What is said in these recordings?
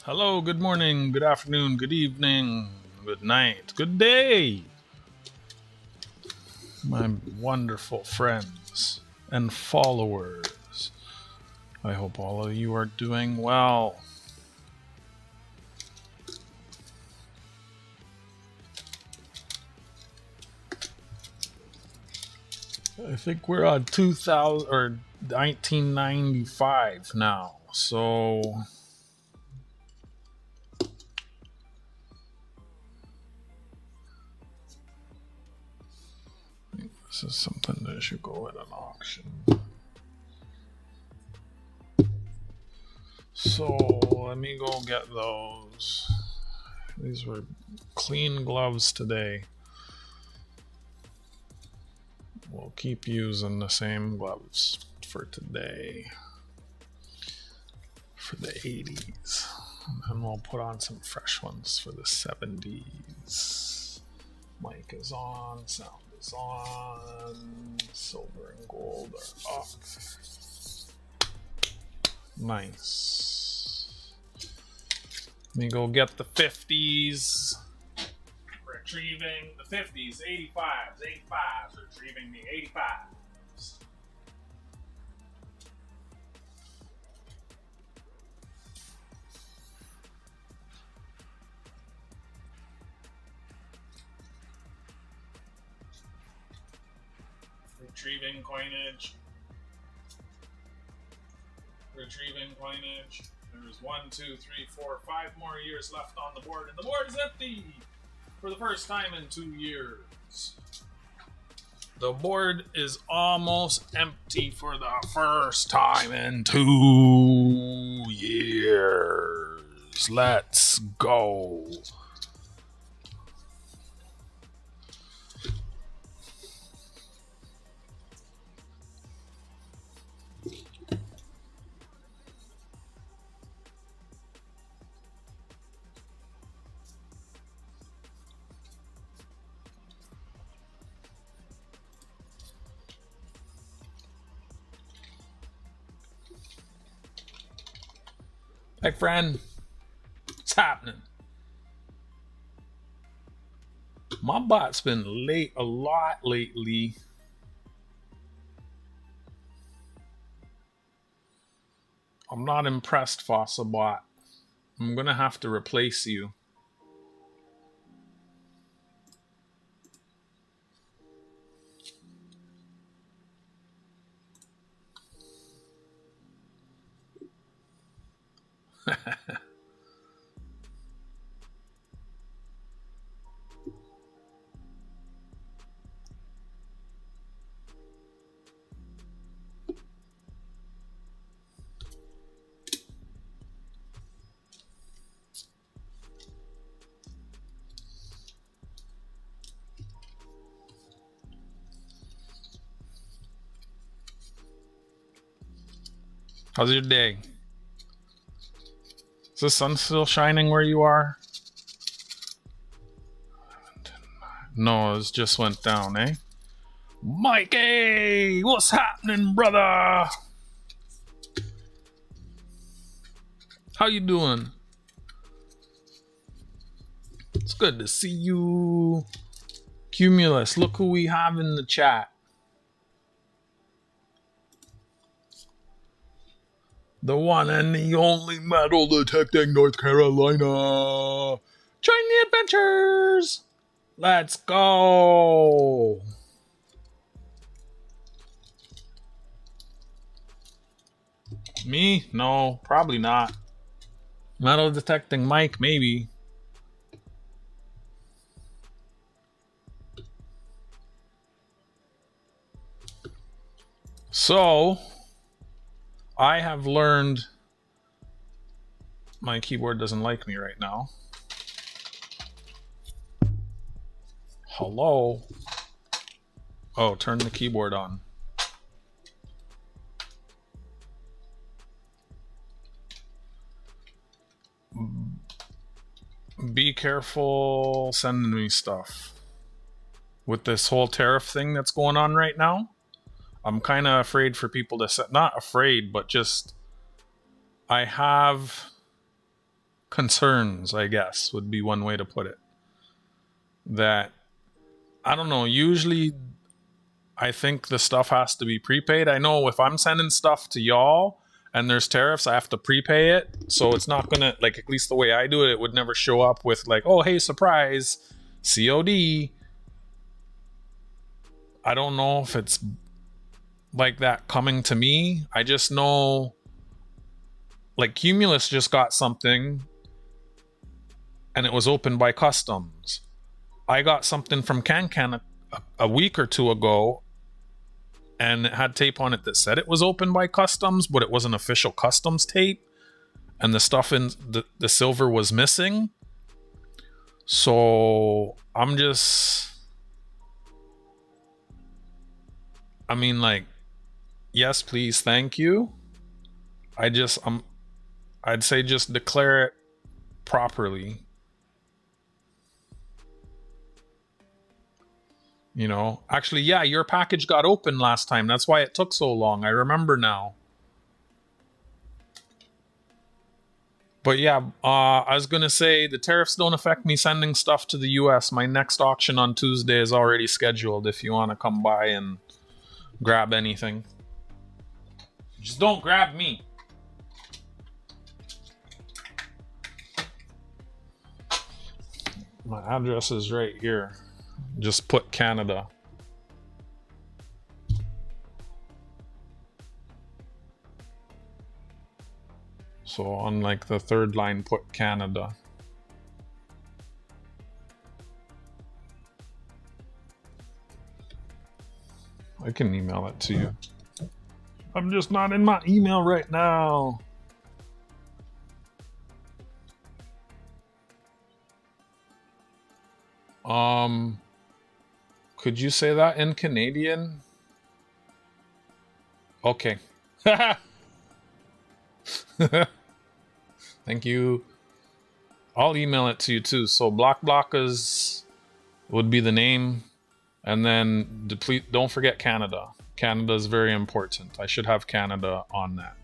Hello, good morning, good afternoon, good evening, good night, good day, my wonderful friends and followers. I hope all of you are doing well. I think we're on 2000 or 1995 now, so this is something that should go at an auction. So let me go get those. These were clean gloves today. We'll keep using the same gloves for today, for the 80s. And we'll put on some fresh ones for the 70s. Mic is on, sound is on, silver and gold are up. Nice. Let me go get the 50s. Retrieving the 50s, 85s, 85s, retrieving the 85s. Retrieving coinage. Retrieving coinage. There's 1, 2, 3, 4, 5 more years left on the board, and the board is empty! For the first time in 2 years. The board is almost empty for the first time in 2 years. Let's go. Hey friend, what's happening? My bot's been late a lot lately. I'm not impressed, Fossil Bot. I'm gonna have to replace you. How's your day? Is the sun still shining where you are? No, it just went down, eh? Mikey! What's happening, brother? How you doing? It's good to see you. Cumulus, look who we have in the chat. The one and the only metal detecting North Carolina. Join the adventures. Let's go. Me? No, probably not. Metal detecting Mike, maybe. So, I have learned my keyboard doesn't like me right now. Hello? Oh, turn the keyboard on. Be careful sending me stuff. With this whole tariff thing that's going on right now, I'm kind of afraid for people to not afraid, but just I have concerns, I guess, would be one way to put it. That, I don't know, usually I think the stuff has to be prepaid. I know if I'm sending stuff to y'all and there's tariffs, I have to prepay it. So it's not gonna, like, at least the way I do it, it would never show up with like, oh, hey, surprise, COD. I don't know if it's like that coming to me. I just know, like, Cumulus just got something and it was opened by customs. I got something from CanCan a week or two ago and it had tape on it that said it was opened by customs, but it wasn't official customs tape, and the stuff in the silver was missing. So I'm just, I mean, like, yes, please, thank you. I'd say just declare it properly. You know, actually, yeah, your package got opened last time. That's why it took so long. I remember now. But yeah, I was going to say the tariffs don't affect me sending stuff to the US. My next auction on Tuesday is already scheduled if you want to come by and grab anything. Just don't grab me. My address is right here. Just put Canada. So on like the third line, put Canada. I can email it to you. I'm just not in my email right now. Could you say that in Canadian? Okay. Thank you. I'll email it to you too. So Blockblockers would be the name. And then don't forget Canada. Canada is very important. I should have Canada on that.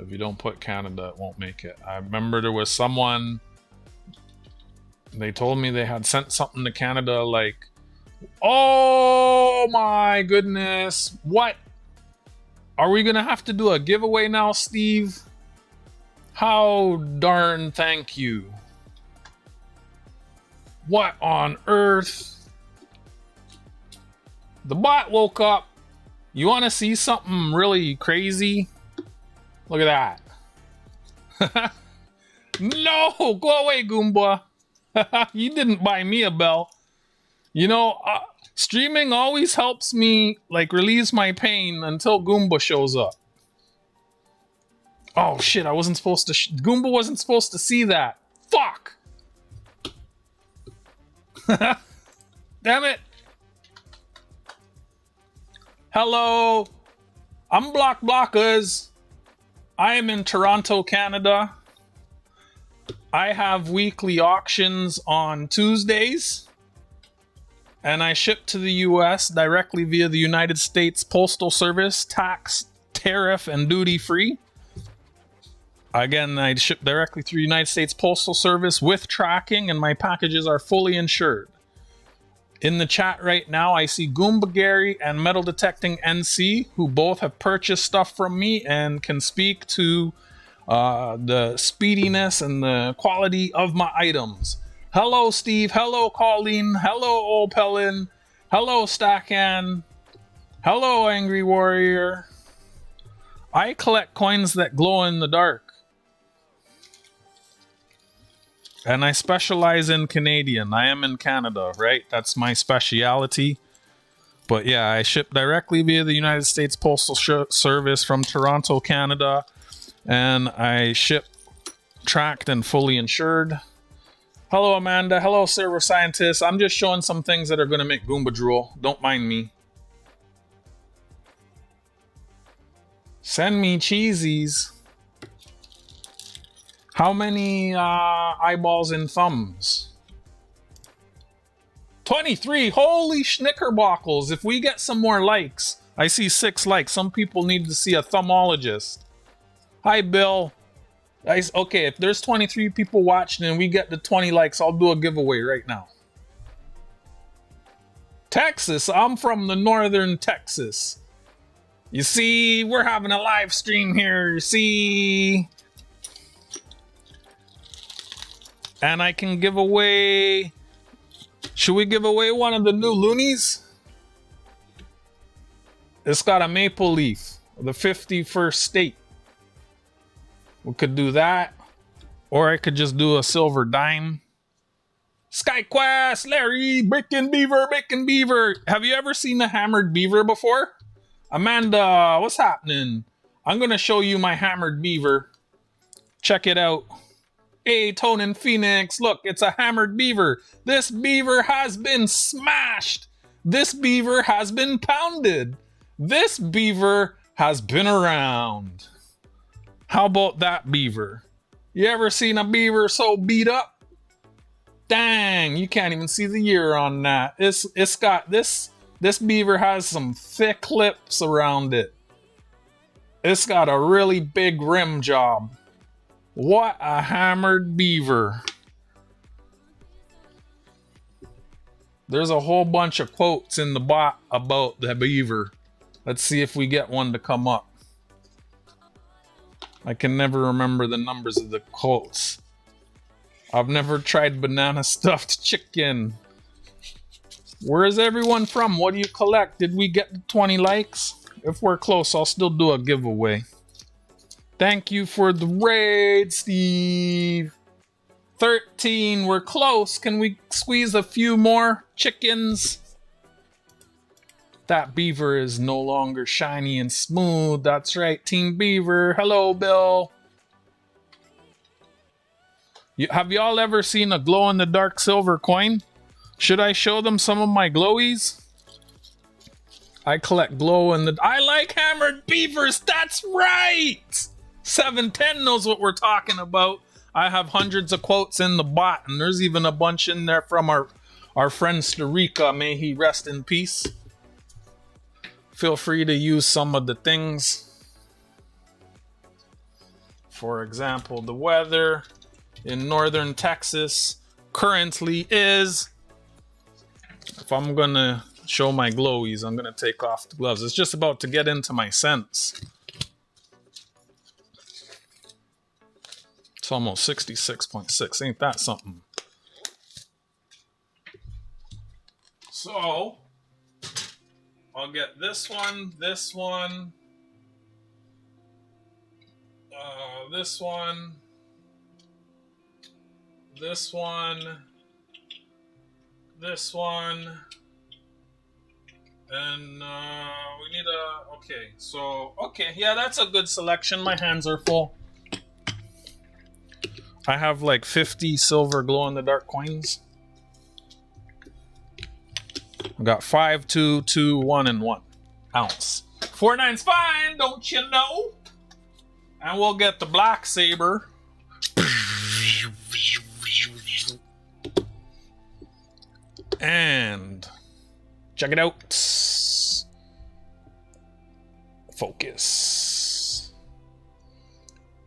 If you don't put Canada, it won't make it. I remember there was someone, they told me they had sent something to Canada like, oh my goodness, what? Are we gonna have to do a giveaway now, Steve? How darn thank you. What on earth? The bot woke up. You want to see something really crazy? Look at that. No, go away, Goomba. You didn't buy me a bell. You know, streaming always helps me like release my pain until Goomba shows up. Oh shit, I wasn't supposed to, Goomba wasn't supposed to see that. Fuck. Damn it. Hello, I'm Blockblockers. I am in Toronto, Canada. I have weekly auctions on Tuesdays, and I ship to the US directly via the United States Postal Service, tax, tariff, and duty free. Again, I ship directly through United States Postal Service with tracking, and my packages are fully insured. In the chat right now, I see Goomba Gary and Metal Detecting NC, who both have purchased stuff from me and can speak to the speediness and the quality of my items. Hello, Steve. Hello, Colleen. Hello, Opelin. Hello, Stackan. Hello, Angry Warrior. I collect coins that glow in the dark. And I specialize in Canadian. I am in Canada, right? That's my speciality. But yeah, I ship directly via the United States Postal Service from Toronto, Canada. And I ship tracked and fully insured. Hello, Amanda. Hello, server scientist. I'm just showing some things that are going to make Goomba drool. Don't mind me. Send me cheesies. How many eyeballs and thumbs? 23. Holy schnickerbockles. If we get some more likes. I see 6 likes. Some people need to see a thumbologist. Hi, Bill. Okay, if there's 23 people watching and we get the 20 likes, I'll do a giveaway right now. Texas, I'm from the northern Texas. You see, we're having a live stream here, you see. And I can give away... Should we give away one of the new loonies? It's got a maple leaf, the 51st state. We could do that. Or I could just do a silver dime. SkyQuest, Larry, Bacon Beaver. Have you ever seen a hammered beaver before? Amanda, what's happening? I'm going to show you my hammered beaver. Check it out. Hey, Tone and Phoenix, look, it's a hammered beaver. This beaver has been smashed. This beaver has been pounded. This beaver has been around. How about that beaver? You ever seen a beaver so beat up? Dang, you can't even see the year on that. It's got this beaver has some thick lips around it. It's got a really big rim job. What a hammered beaver. There's a whole bunch of quotes in the bot about the beaver. Let's see if we get one to come up. I can never remember the numbers of the quotes. I've never tried banana stuffed chicken. Where is everyone from? What do you collect? Did we get the 20 likes? If we're close, I'll still do a giveaway. Thank you for the raid, Steve. 13, we're close. Can we squeeze a few more chickens? That beaver is no longer shiny and smooth. That's right, Team Beaver. Hello, Bill. Have y'all ever seen a glow-in-the-dark silver coin? Should I show them some of my glowies? I collect I like hammered beavers. That's right. 710 knows what we're talking about. I have hundreds of quotes in the bot, and there's even a bunch in there from our friend Starika. May he rest in peace. Feel free to use some of the things. For example, the weather in northern Texas currently is... If I'm gonna show my glowies, I'm gonna take off the gloves. It's just about to get into my scents. It's almost 66.6. Ain't that something? So, I'll get this one, this one, this one, this one, this one, and we need a, okay, yeah, that's a good selection. My hands are full. I have like 50 silver glow-in-the-dark coins. I got 5, 2, 2, 1, and 1 ounce. 49's fine, don't you know? And we'll get the black saber. And check it out. Focus.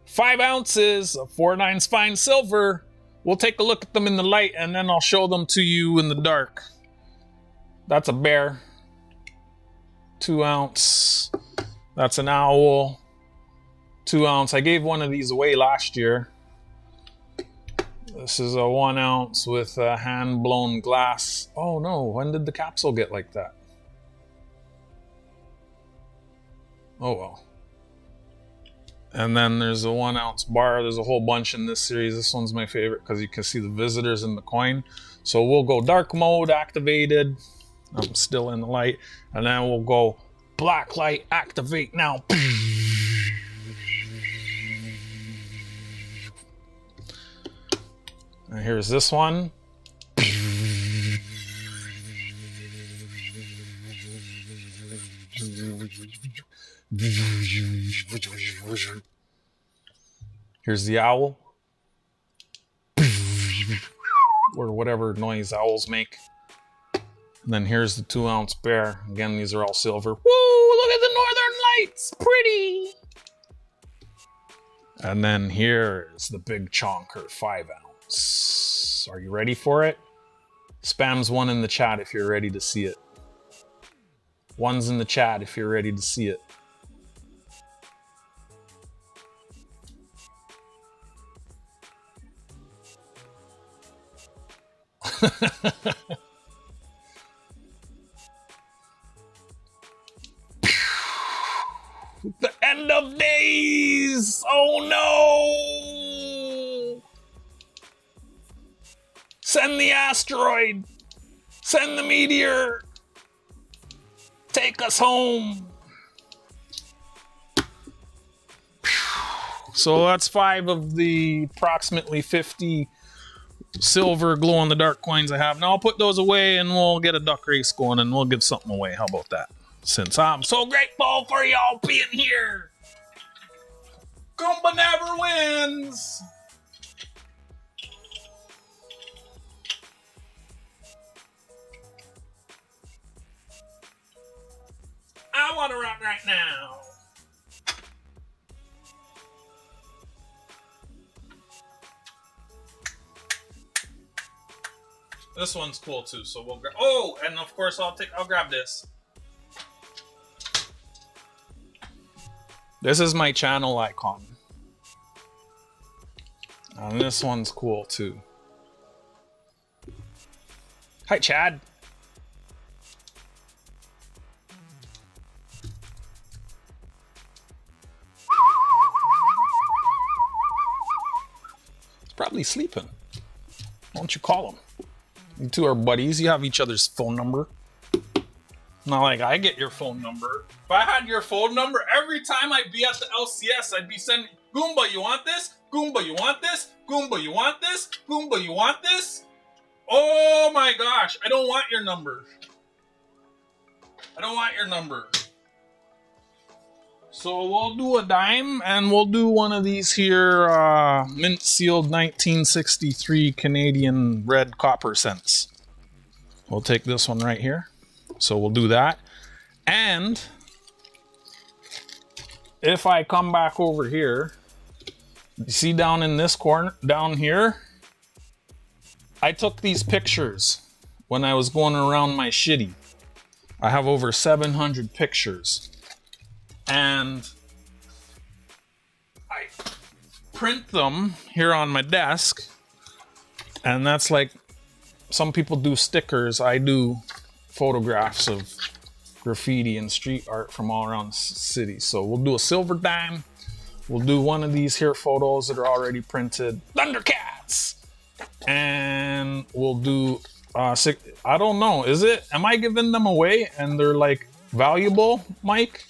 5 ounces of 49's fine silver. We'll take a look at them in the light and then I'll show them to you in the dark. That's a bear. 2 ounce. That's an owl. 2 ounce. I gave one of these away last year. This is a 1 ounce with a hand-blown glass. Oh no, when did the capsule get like that? Oh well. And then there's a 1 ounce bar. There's a whole bunch in this series. This one's my favorite because you can see the visitors in the coin. So we'll go dark mode activated. I'm still in the light. And then we'll go black light activate now. And here's this one. Here's the owl. Or whatever noise owls make. And then here's the 2 ounce bear. Again, these are all silver. Woo! Look at the northern lights! Pretty! And then here is the big chonker 5 ounce. Are you ready for it? Spams 1 in the chat if you're ready to see it. 1's in the chat if you're ready to see it. The end of days! Oh no! Send the asteroid! Send the meteor! Take us home! So that's 5 of the approximately 50 silver glow-in-the-dark coins I have. Now I'll put those away and we'll get a duck race going and we'll give something away. How about that? Since I'm so grateful for y'all being here. Goomba never wins. I want to run right now. This one's cool too, so we'll grab. Oh, and of course I'll grab this. This is my channel icon. And this one's cool too. Hi, Chad. He's probably sleeping. Why don't you call him? You two are buddies. You have each other's phone number. Not like I get your phone number. If I had your phone number, every time I'd be at the LCS, I'd be sending, Goomba, you want this? Goomba, you want this? Goomba, you want this? Goomba, you want this? Oh my gosh, I don't want your number. I don't want your number. So we'll do a dime and we'll do one of these here mint sealed 1963 Canadian red copper cents. We'll take this one right here. So we'll do that. And if I come back over here, you see down in this corner, down here, I took these pictures when I was going around my shitty. I have over 700 pictures. And I print them here on my desk. And that's like, some people do stickers. I do photographs of graffiti and street art from all around the city. So we'll do a silver dime. We'll do one of these here photos that are already printed. Thundercats! And we'll do, I don't know, am I giving them away and they're like valuable, Mike?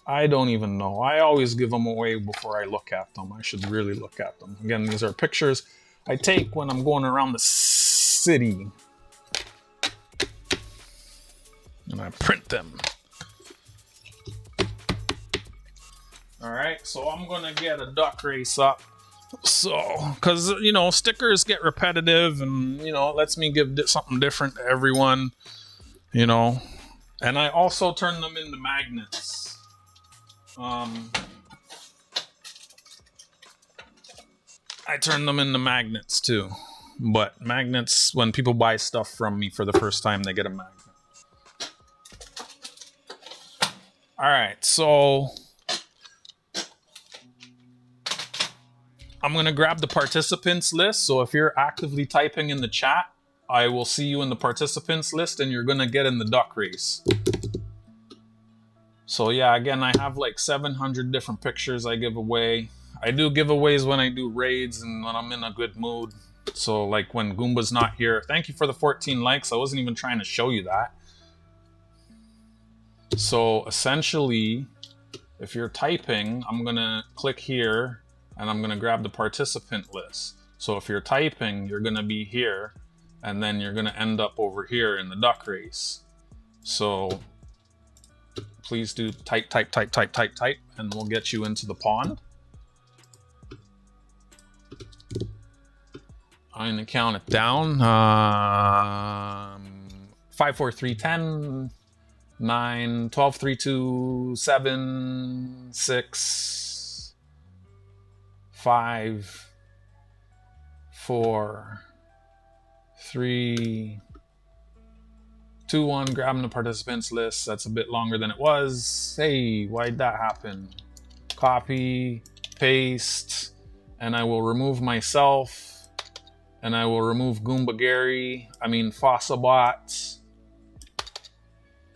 I don't even know. I always give them away before I look at them. I should really look at them. Again, these are pictures I take when I'm going around the city. And I print them. All right, so I'm gonna get a duck race up. So, because, you know, stickers get repetitive and, you know, it lets me give something different to everyone, you know. And I also turn them into magnets. I turn them into magnets too. But magnets, when people buy stuff from me for the first time, they get a magnet. All right, so I'm going to grab the participants list. So if you're actively typing in the chat, I will see you in the participants list and you're going to get in the duck race. So yeah, again, I have like 700 different pictures I give away. I do giveaways when I do raids and when I'm in a good mood. So like when Goomba's not here. Thank you for the 14 likes. I wasn't even trying to show you that. So essentially, if you're typing, I'm going to click here and I'm going to grab the participant list. So if you're typing, you're going to be here and then you're going to end up over here in the duck race. So please do type, and we'll get you into the pond. I'm going to count it down. 5, 4, 3, 10, 9, 12, 3, 2, 7, 6, 5, 4, 3, 2, 1. Grabbing the participants list. That's a bit longer than it was. Hey, why'd that happen? Copy, paste, and I will remove myself, and I will remove Goomba Gary. I mean Fossabot.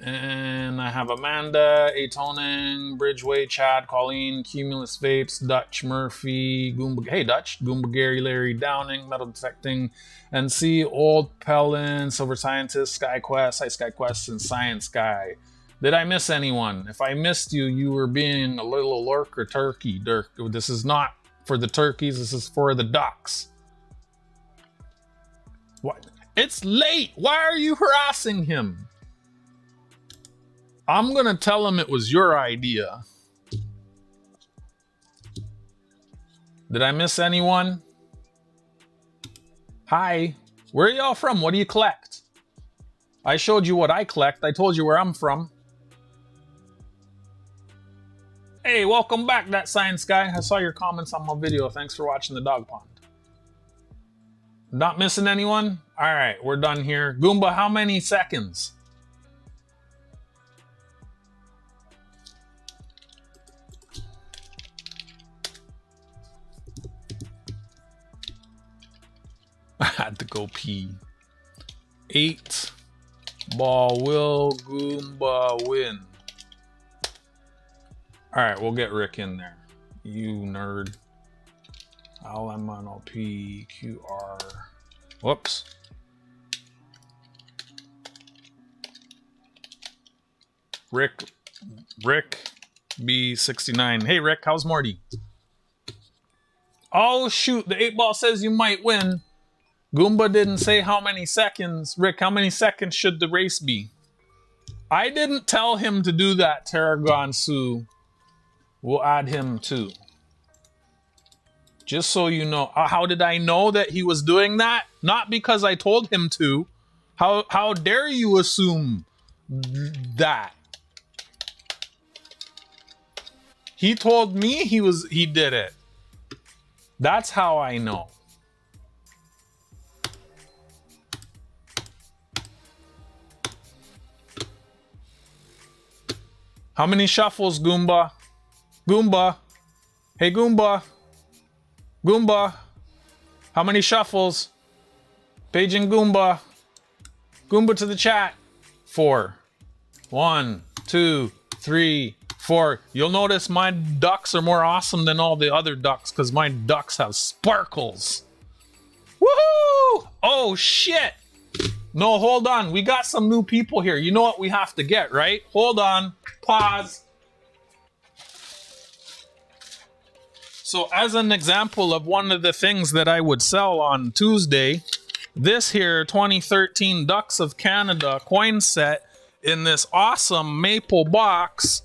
And I have Amanda, Atoning, Bridgeway, Chad, Colleen, Cumulus Vapes, Dutch, Murphy, Goomba, hey Dutch, Goomba Gary, Larry, Downing, Metal Detecting, NC, Old Pellin, Silver Scientist, SkyQuest, Hi SkyQuest, and Science Guy. Did I miss anyone? If I missed you, you were being a little lurk or turkey, Dirk. This is not for the turkeys, this is for the ducks. What? It's late! Why are you harassing him? I'm gonna tell him it was your idea. Did I miss anyone? Hi, where are y'all from? What do you collect? I showed you what I collect. I told you where I'm from. Hey, welcome back, that science guy. I saw your comments on my video. Thanks for watching the dog pond. Not missing anyone? All right, we're done here. Goomba, how many seconds? I had to go pee. 8 ball will Goomba win. All right, we'll get Rick in there. You nerd. LMNOP QR. Whoops. Rick B69. Hey Rick, how's Morty? Oh shoot, the 8 ball says you might win. Goomba didn't say how many seconds. Rick, how many seconds should the race be? I didn't tell him to do that, Tarragon Sue. We'll add him too. Just so you know. How did I know that he was doing that? Not because I told him to. How dare you assume that? He told me he did it. That's how I know. How many shuffles, Goomba? Goomba. Hey, Goomba. Goomba. How many shuffles? Paging Goomba. Goomba to the chat. 4. 1, 2, 3, 4. You'll notice my ducks are more awesome than all the other ducks because my ducks have sparkles. Woohoo! Oh, shit. No, hold on. We got some new people here. You know what we have to get, right? Hold on. Pause. So as an example of one of the things that I would sell on Tuesday, this here 2013 Ducks of Canada coin set in this awesome maple box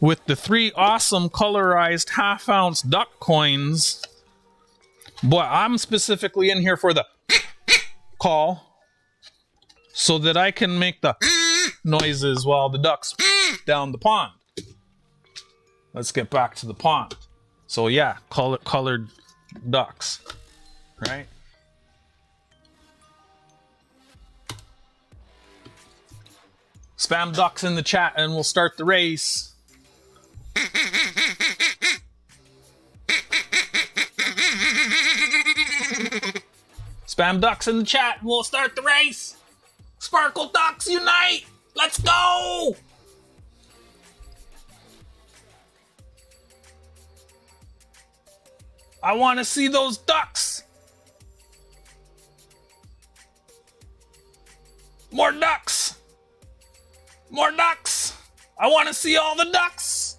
with the 3 awesome colorized half-ounce duck coins. But I'm specifically in here for the call so that I can make the noises while the ducks down the pond. Let's get back to the pond. So yeah, colored ducks, right? Spam ducks in the chat and we'll start the race. Spam ducks in the chat and we'll start the race. Sparkle ducks unite! Let's go! I want to see those ducks. More ducks. More ducks. I want to see all the ducks.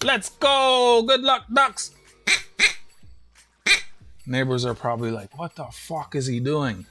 Let's go. Good luck, ducks. Neighbors are probably like, what the fuck is he doing?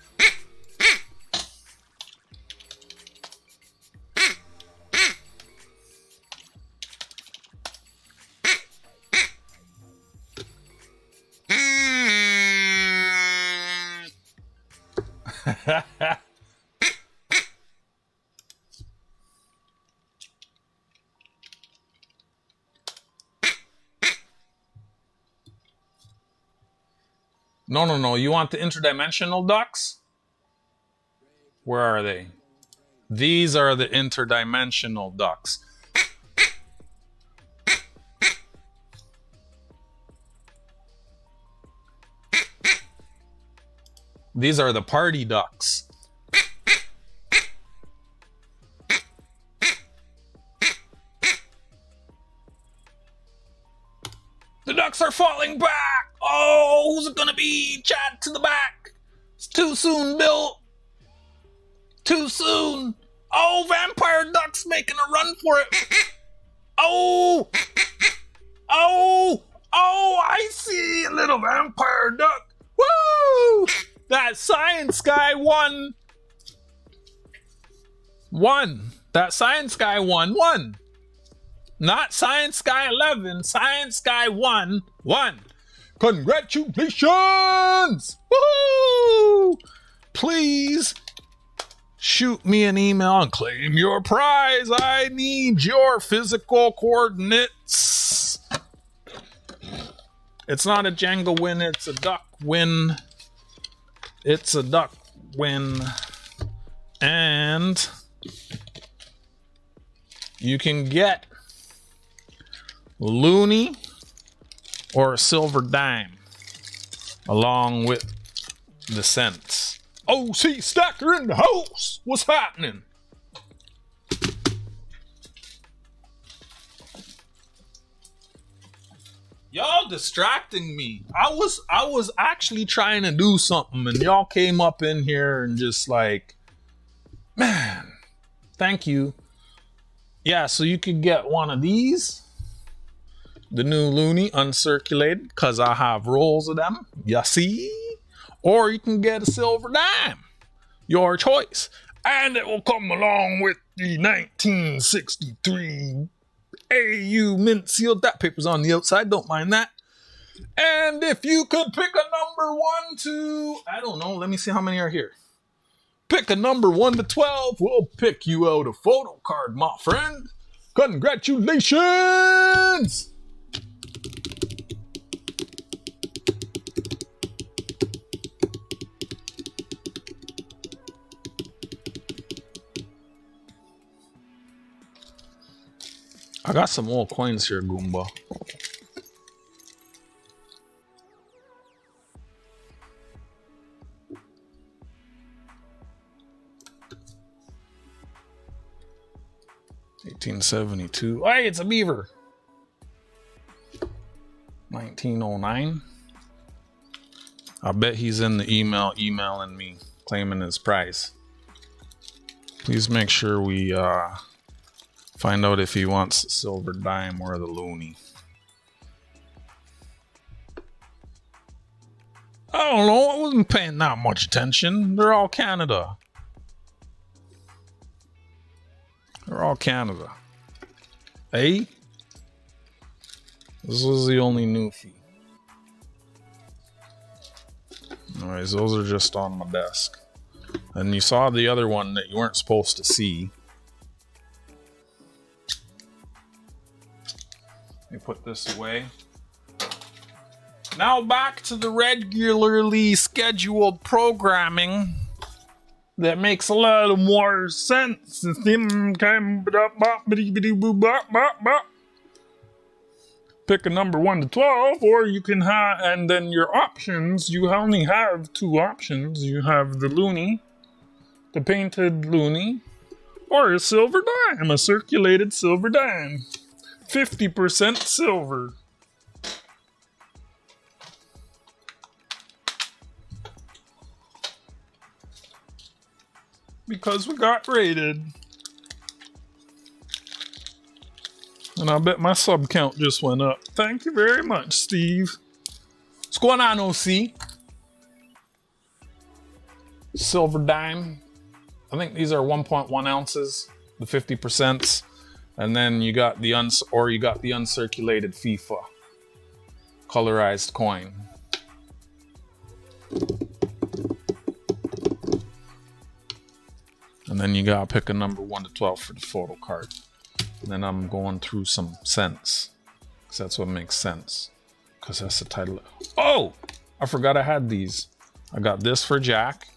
No. You want the interdimensional ducks? Where are they? These are the interdimensional ducks. These are the party ducks. The ducks are falling back. Oh, who's it gonna be? Chad to the back. It's too soon, Bill. Too soon. Oh, vampire duck's making a run for it. Oh, I see a little vampire duck. Woo! That science guy won. That science guy won. Not Science Guy 11. Science Guy 1. Congratulations! Woo! Please shoot me an email and claim your prize. I need your physical coordinates. It's not a Jenga win, it's a duck win. It's a duck win. And you can get loony or a silver dime along with the cents. OC Stacker in the house. What's happening? Y'all distracting me. I was actually trying to do something and y'all came up in here and just like, man, thank you. Yeah, so you could get one of these. The new loony uncirculated because I have rolls of them. You see? Or you can get a silver dime. Your choice. And it will come along with the 1963 AU mint sealed. That paper's on the outside. Don't mind that. And if you could pick a number 1 to... I don't know. Let me see how many are here. Pick a number 1 to 12. We'll pick you out a photo card, my friend. Congratulations! I got some old coins here, Goomba. $1872. Hey, it's a beaver. 1909. I bet he's in the email emailing me, claiming his prize. Please make sure we find out if he wants the silver dime or the loony. I don't know. I wasn't paying that much attention. They're all Canada. They're all Canada. Hey? This was the only new fee. Anyways, those are just on my desk. And you saw the other one that you weren't supposed to see. Let me put this away. Now back to the regularly scheduled programming that makes a lot more sense. Pick a number 1 to 12, or you can have, and then your options, you only have 2 options. You have the loony, the painted loony, or a silver dime, a circulated silver dime. 50% silver. Because we got raided. And I bet my sub count just went up. Thank you very much, Steve. What's going on, OC? Silver dime. I think these are 1.1 ounces, the 50%. And then you got the uncirculated FIFA colorized coin. And then you gotta pick a number 1 to 12 for the photo card. And then I'm going through some cents, because that's what makes sense. Because that's the title. Oh! I forgot I had these. I got this for Jack.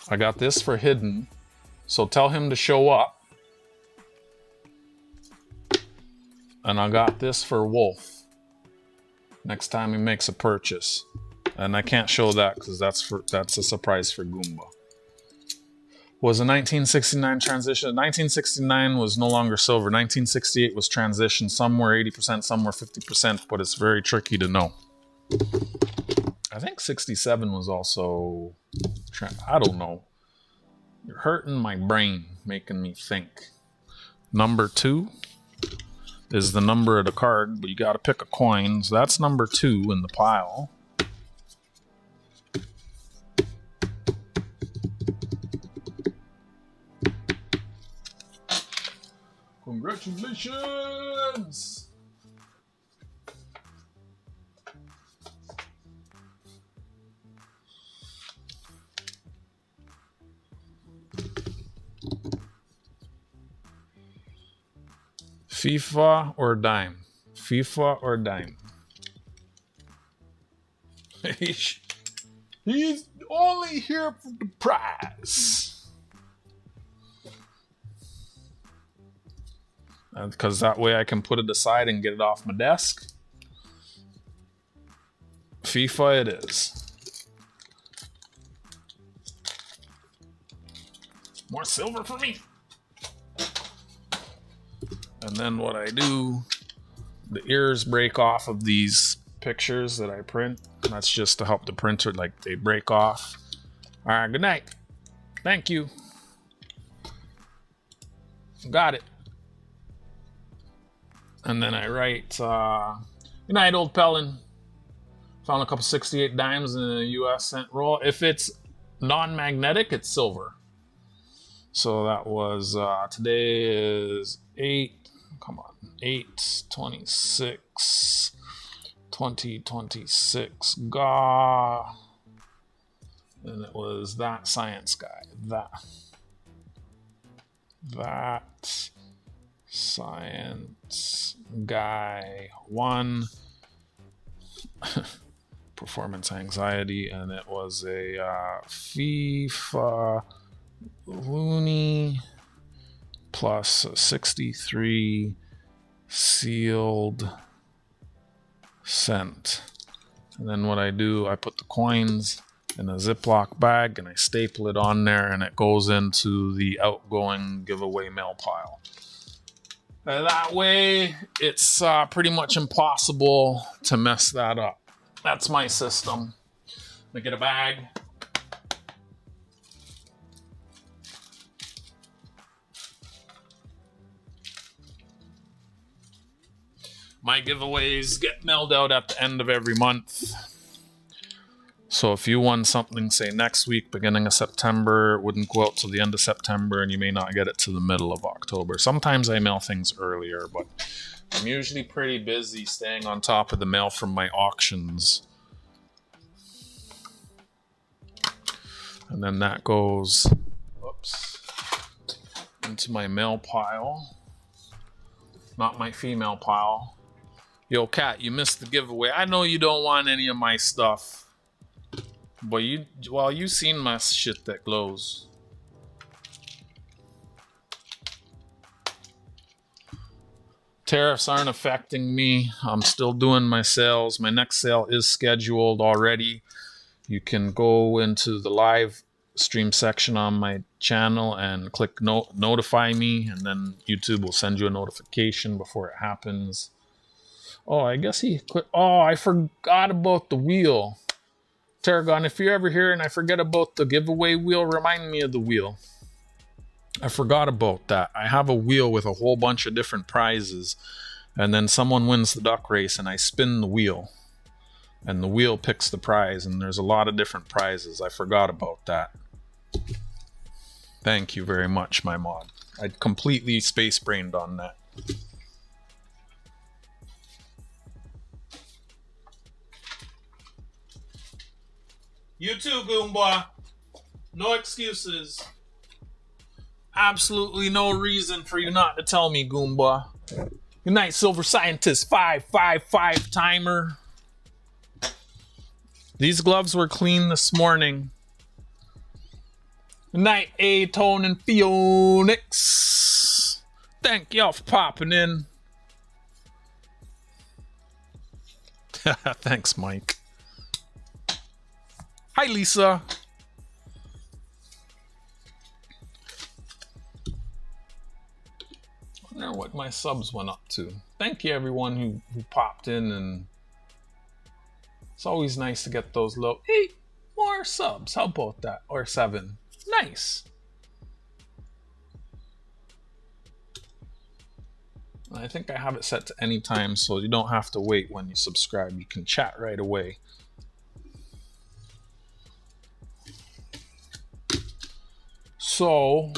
I got this for Hidden. So tell him to show up. And I got this for Wolf. Next time he makes a purchase. And I can't show that because that's a surprise for Goomba. Was a 1969 transition. 1969 was no longer silver. 1968 was transition. Some were 80%, some were 50%, but it's very tricky to know. I think 67 was also... I don't know. You're hurting my brain, making me think. Number 2 is the number of the card, but you got to pick a coin. So that's number 2 in the pile. Congratulations! FIFA or dime? FIFA or dime? He's only here for the prize. Because that way I can put it aside and get it off my desk. FIFA it is. More silver for me. And then what I do, the ears break off of these pictures that I print. That's just to help the printer, like they break off. All right, good night. Thank you. Got it. And then I write, good night, old Pellin. Found a couple 68 dimes in a US cent roll. If it's non-magnetic, it's silver. So that was, today is 8/26, 2026. Gah. And it was that science guy. That science guy 1. Performance anxiety, and it was a FIFA Looney plus 63 sealed cent. And then what I do, I put the coins in a Ziploc bag and I staple it on there, and it goes into the outgoing giveaway mail pile. And that way, it's pretty much impossible to mess that up. That's my system. Let me get a bag. My giveaways get mailed out at the end of every month. So if you won something, say next week, beginning of September, it wouldn't go out till the end of September, and you may not get it to the middle of October. Sometimes I mail things earlier, but I'm usually pretty busy staying on top of the mail from my auctions. And then that goes into my mail pile. Not my female pile. Yo, Kat, you missed the giveaway. I know you don't want any of my stuff. But you seen my shit that glows. Tariffs aren't affecting me. I'm still doing my sales. My next sale is scheduled already. You can go into the live stream section on my channel and click notify me, and then YouTube will send you a notification before it happens. Oh, I guess he quit. Oh, I forgot about the wheel. Tarragon, if you're ever here and I forget about the giveaway wheel, remind me of the wheel. I forgot about that. I have a wheel with a whole bunch of different prizes, and then someone wins the duck race and I spin the wheel, and the wheel picks the prize, and there's a lot of different prizes. I forgot about that. Thank you very much, my mod. I completely space brained on that. You too, Goomba. No excuses. Absolutely no reason for you not to tell me, Goomba. Good night, Silver Scientist 555 timer. These gloves were clean this morning. Good night, A-Tone and Phoenix. Thank y'all for popping in. Thanks, Mike. Hi, Lisa. I wonder what my subs went up to. Thank you, everyone who popped in, and it's always nice to get those low 8 more subs. How about that? Or 7. Nice. I think I have it set to any time, so you don't have to wait when you subscribe. You can chat right away. So,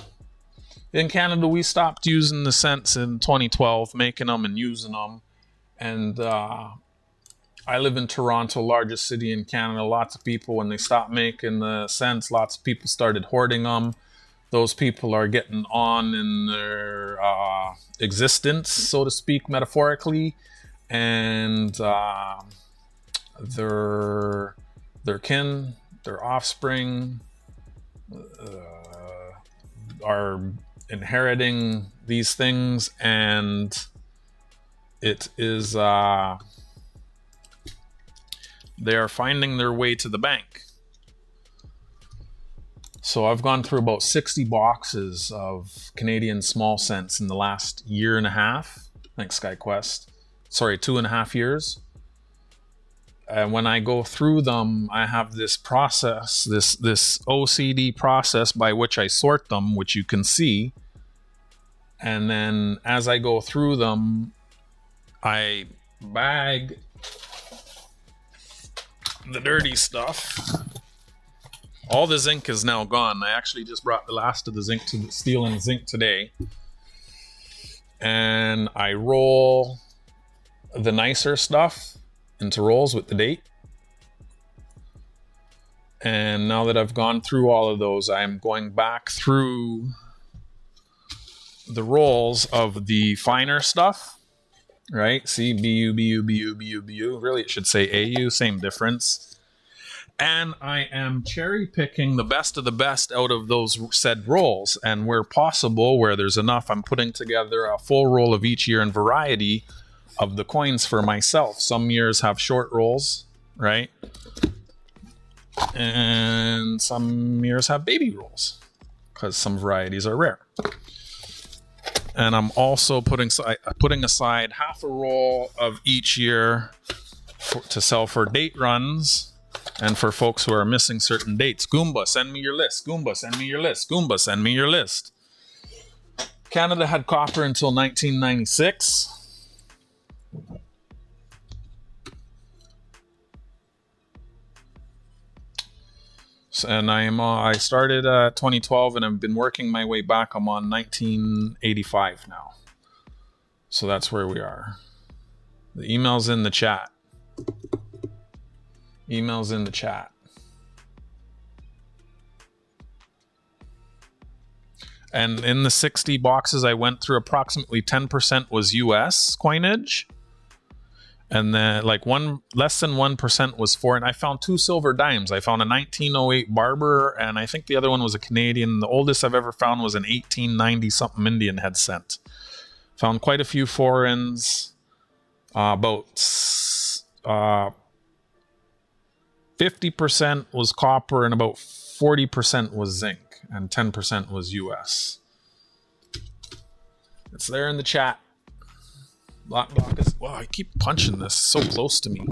in Canada, we stopped using the cents in 2012, making them and using them. And I live in Toronto, largest city in Canada. Lots of people, when they stopped making the cents, lots of people started hoarding them. Those people are getting on in their existence, so to speak, metaphorically, and their kin, their offspring, are inheriting these things, and it is they are finding their way to the bank. So I've gone through about 60 boxes of Canadian small cents in the last year and a half. Thanks, SkyQuest. Sorry, 2.5 years. And when I go through them, I have this process, this OCD process by which I sort them, which you can see. And then as I go through them, I bag the dirty stuff. All the zinc is now gone. I actually just brought the last of the zinc to the steel and zinc today. And I roll the nicer stuff into rolls with the date. And now that I've gone through all of those, I'm going back through the rolls of the finer stuff. Right? See, BU, BU, BU, BU, BU. Really, it should say AU, same difference. And I am cherry picking the best of the best out of those said rolls. And where possible, where there's enough, I'm putting together a full roll of each year and variety of the coins for myself. Some years have short rolls, right? And some years have baby rolls, because some varieties are rare. And I'm also putting aside half a roll of each year to sell for date runs. And for folks who are missing certain dates, Goomba, send me your list. Goomba, send me your list. Goomba, send me your list. Canada had copper until 1996. And I started 2012, and I've been working my way back. I'm on 1985 now. So that's where we are. The email's in the chat. Email's in the chat. And in the 60 boxes I went through, approximately 10% was US coinage. And then like less than 1% was foreign. I found 2 silver dimes. I found a 1908 Barber, and I think the other one was a Canadian. The oldest I've ever found was an 1890 something Indian head cent. Found quite a few foreigns. About 50% was copper, and about 40% was zinc, and 10% was US. It's there in the chat. Block is... Wow, I keep punching this so close to me.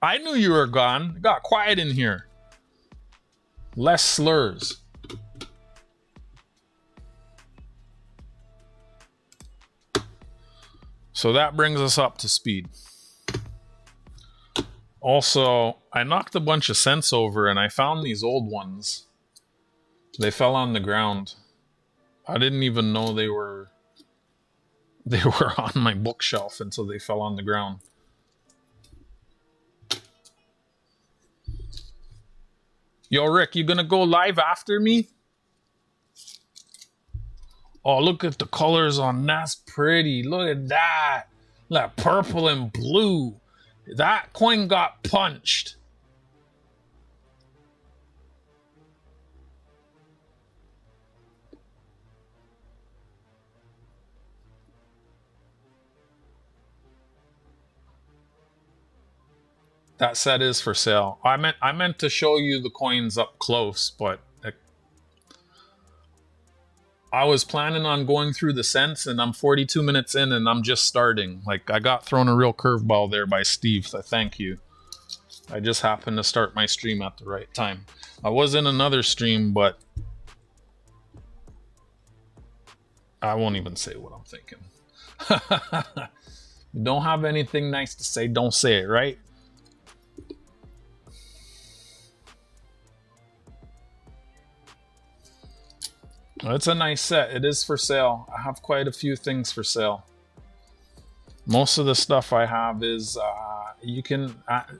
I knew you were gone. It got quiet in here. Less slurs. So that brings us up to speed. Also, I knocked a bunch of cents over, and I found these old ones. They fell on the ground. I didn't even know they were on my bookshelf until they fell on the ground. Yo, Rick, you gonna go live after me? Oh, look at the colors on that's pretty. Look at that. That purple and blue. That coin got punched. That set is for sale. I meant to show you the coins up close, but I was planning on going through the cents, and I'm 42 minutes in, and I'm just starting. Like, I got thrown a real curveball there by Steve, so thank you. I just happened to start my stream at the right time. I was in another stream, but I won't even say what I'm thinking. You don't have anything nice to say, don't say it, right? It's a nice set. It is for sale. I have quite a few things for sale. Most of the stuff I have is, you can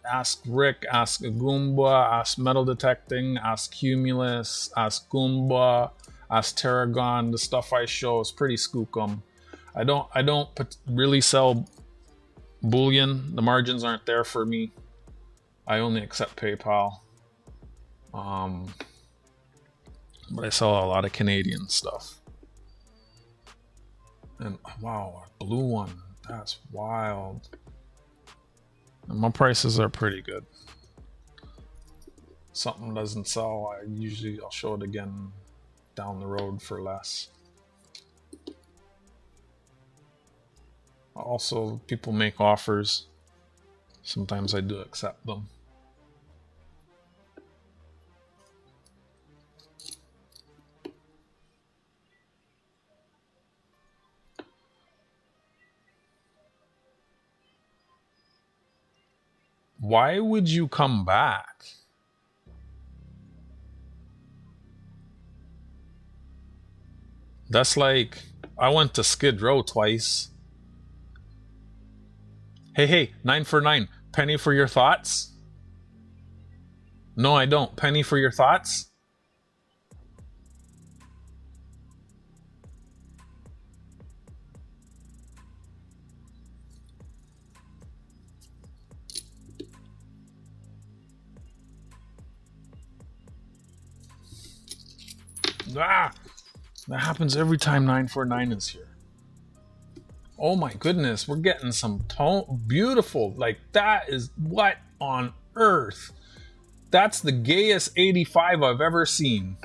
ask Rick, ask Goomba, ask Metal Detecting, ask Cumulus, ask Goomba, ask Tarragon. The stuff I show is pretty skookum. I don't really sell bullion. The margins aren't there for me. I only accept PayPal. But I sell a lot of Canadian stuff. And wow, a blue one. That's wild. And my prices are pretty good. Something doesn't sell, I'll show it again down the road for less. Also, people make offers. Sometimes I do accept them. Why would you come back? That's like, I went to Skid Row twice. Hey, 9 for 9. Penny for your thoughts? No, I don't. Penny for your thoughts? Ah, that happens every time 949 is here. Oh my goodness, we're getting some beautiful, like that is what on earth? That's the gayest 85 I've ever seen.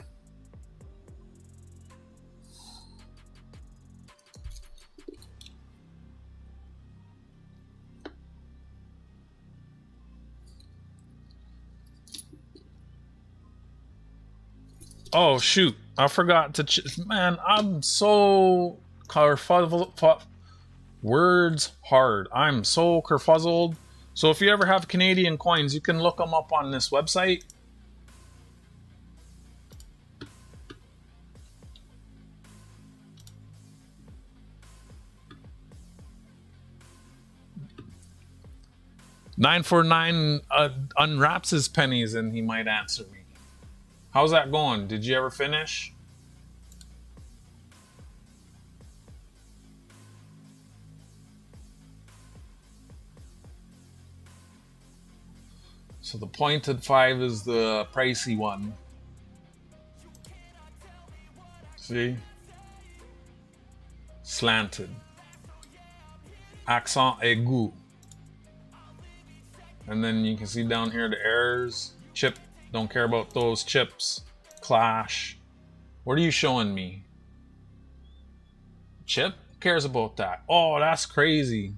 Oh shoot, I forgot to man, I'm so words hard. I'm so kerfuzzled. So if you ever have Canadian coins, you can look them up on this website. $949 unwraps his pennies and he might answer me. How's that going? Did you ever finish? So the pointed 5 is the pricey one. See? Slanted. Accent aigu. And then you can see down here the errors. Chip. Don't care about those chips. Clash. What are you showing me? Chip cares about that. Oh, that's crazy.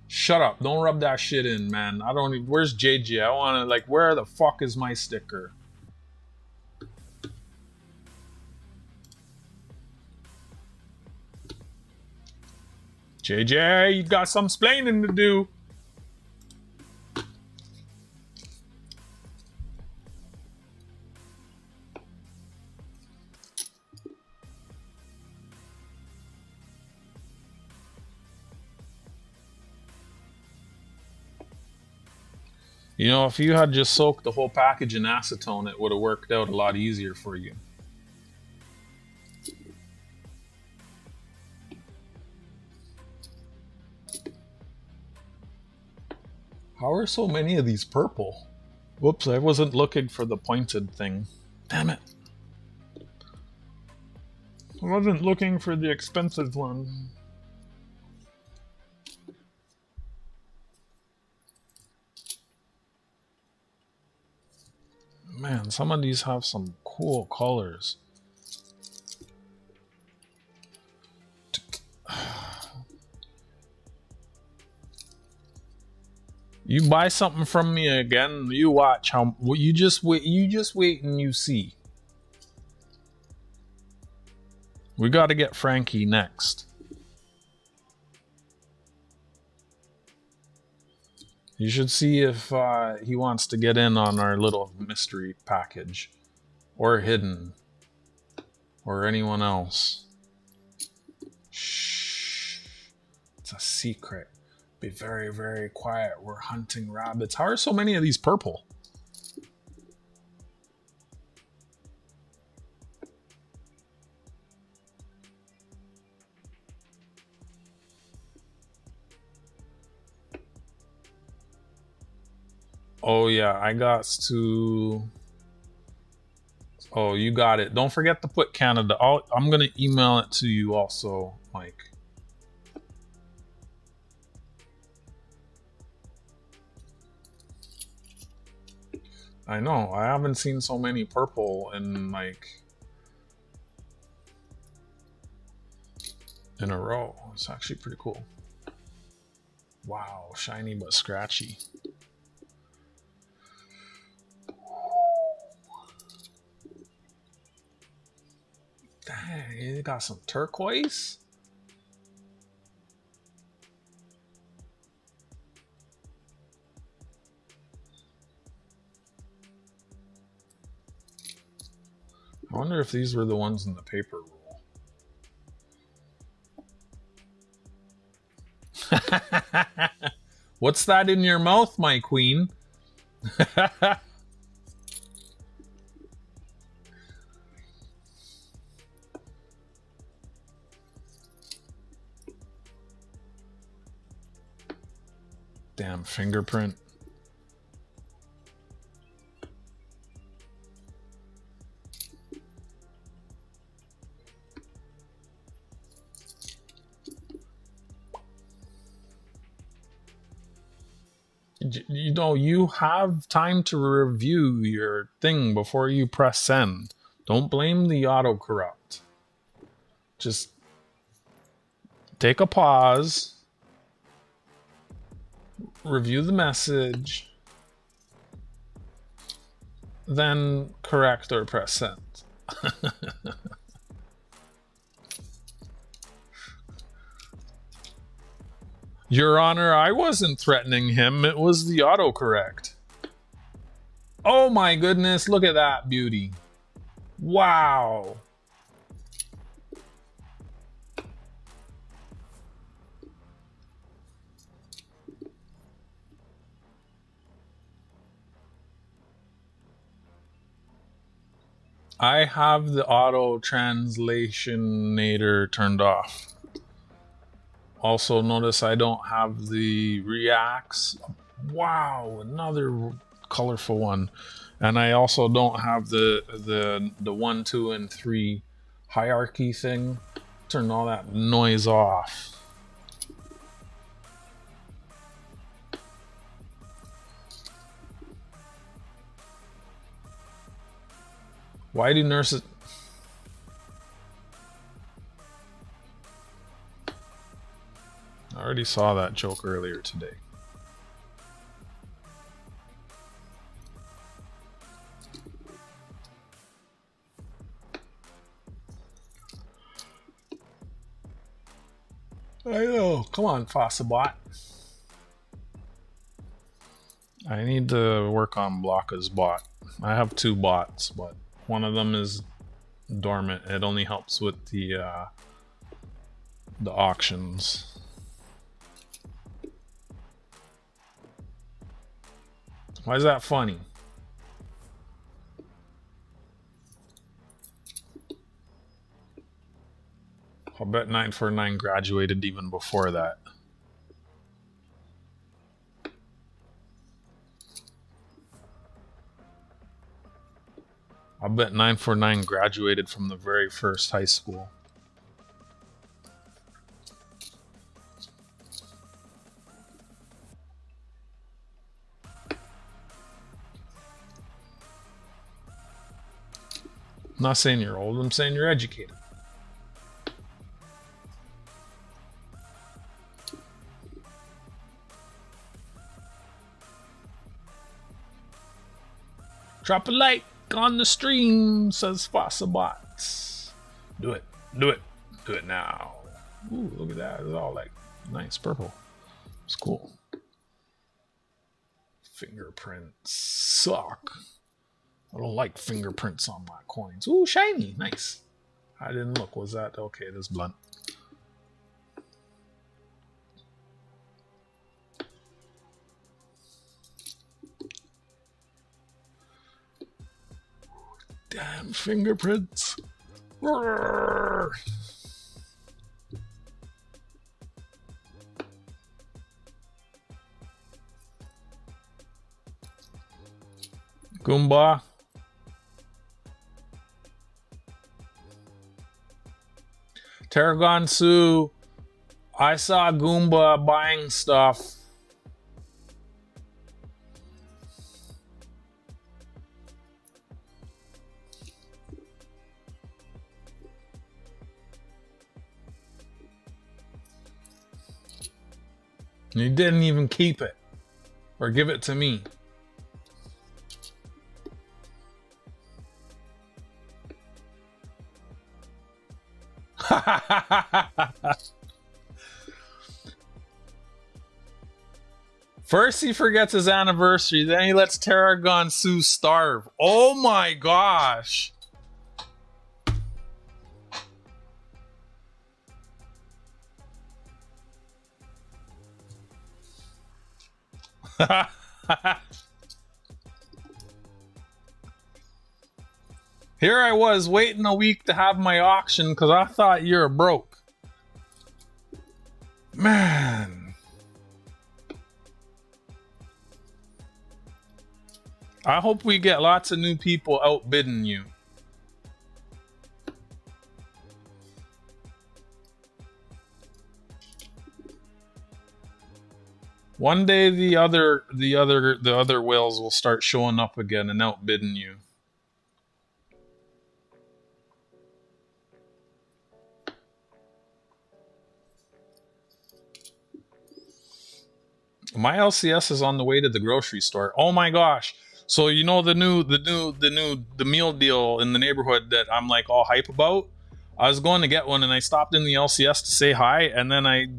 Shut up. Don't rub that shit in, man. I don't even... Where's JJ? I want to, like, where the fuck is my sticker? JJ, you got some splaining to do. You know, if you had just soaked the whole package in acetone, it would have worked out a lot easier for you. How are so many of these purple? Whoops, I wasn't looking for the pointed thing. Damn it. I wasn't looking for the expensive one. Man, some of these have some cool colors. You buy something from me again, you watch how you just wait and you see. We got to get Frankie next. You should see if he wants to get in on our little mystery package. Or hidden. Or anyone else. Shh. It's a secret. Be very, very quiet. We're hunting rabbits. How are so many of these purple? Oh yeah, I got to... Oh, you got it. Don't forget to put Canada. I'm going to email it to you also, Mike. I know. I haven't seen so many purple in in a row. It's actually pretty cool. Wow, shiny but scratchy. Dang, it got some turquoise. I wonder if these were the ones in the paper roll. What's that in your mouth, my queen? Damn fingerprint. You know, you have time to review your thing before you press send. Don't blame the autocorrect. Just take a pause, review the message, then correct or press send. Your Honor, I wasn't threatening him. It was the autocorrect. Oh my goodness, look at that beauty. Wow. I have the auto translationator turned off. Also notice I don't have the reacts. Wow, another colorful one. And I also don't have the 1, 2, and 3 hierarchy thing. Turn all that noise off. Why do nurses... I already saw that joke earlier today. I know. Come on, Fossabot. I need to work on Blocka's bot. I have 2 bots, but one of them is dormant. It only helps with the auctions. Why is that funny? I'll bet 949 graduated even before that. I'll bet 949 graduated from the very first high school. I'm not saying you're old, I'm saying you're educated. Drop a like on the stream, says Fossilbots. Do it. Do it. Do it now. Ooh, look at that. It's all like nice purple. It's cool. Fingerprints suck. I don't like fingerprints on my coins. Ooh, shiny. Nice. I didn't look. Was that? Okay, it is blunt. Damn fingerprints. Roar. Goomba. Tarragon Sue. I saw Goomba buying stuff. You didn't even keep it or give it to me. First he forgets his anniversary, then he lets Tarragon Sue starve. Oh my gosh. Here I was waiting a week to have my auction because I thought you were broke. Man. I hope we get lots of new people outbidding you. One day the other whales will start showing up again and outbidding you. My LCS is on the way to the grocery store. Oh my gosh. So you know the meal deal in the neighborhood that I'm like all hype about? I was going to get one and I stopped in the LCS to say hi, and then I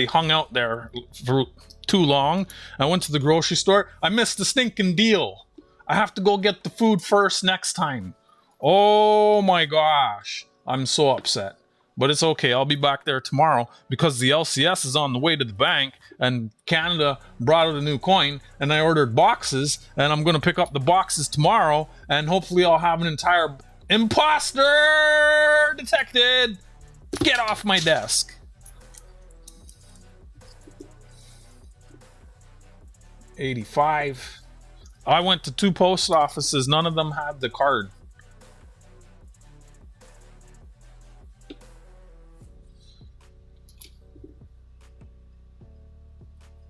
hung out there for too long. I went to the grocery store. I missed the stinking deal. I have to go get the food first next time. Oh my gosh. I'm so upset. But it's okay. I'll be back there tomorrow because the LCS is on the way to the bank and Canada brought out a new coin and I ordered boxes and I'm going to pick up the boxes tomorrow and hopefully I'll have an entire imposter detected. Get off my desk. $85. I went to 2 post offices. None of them had the card.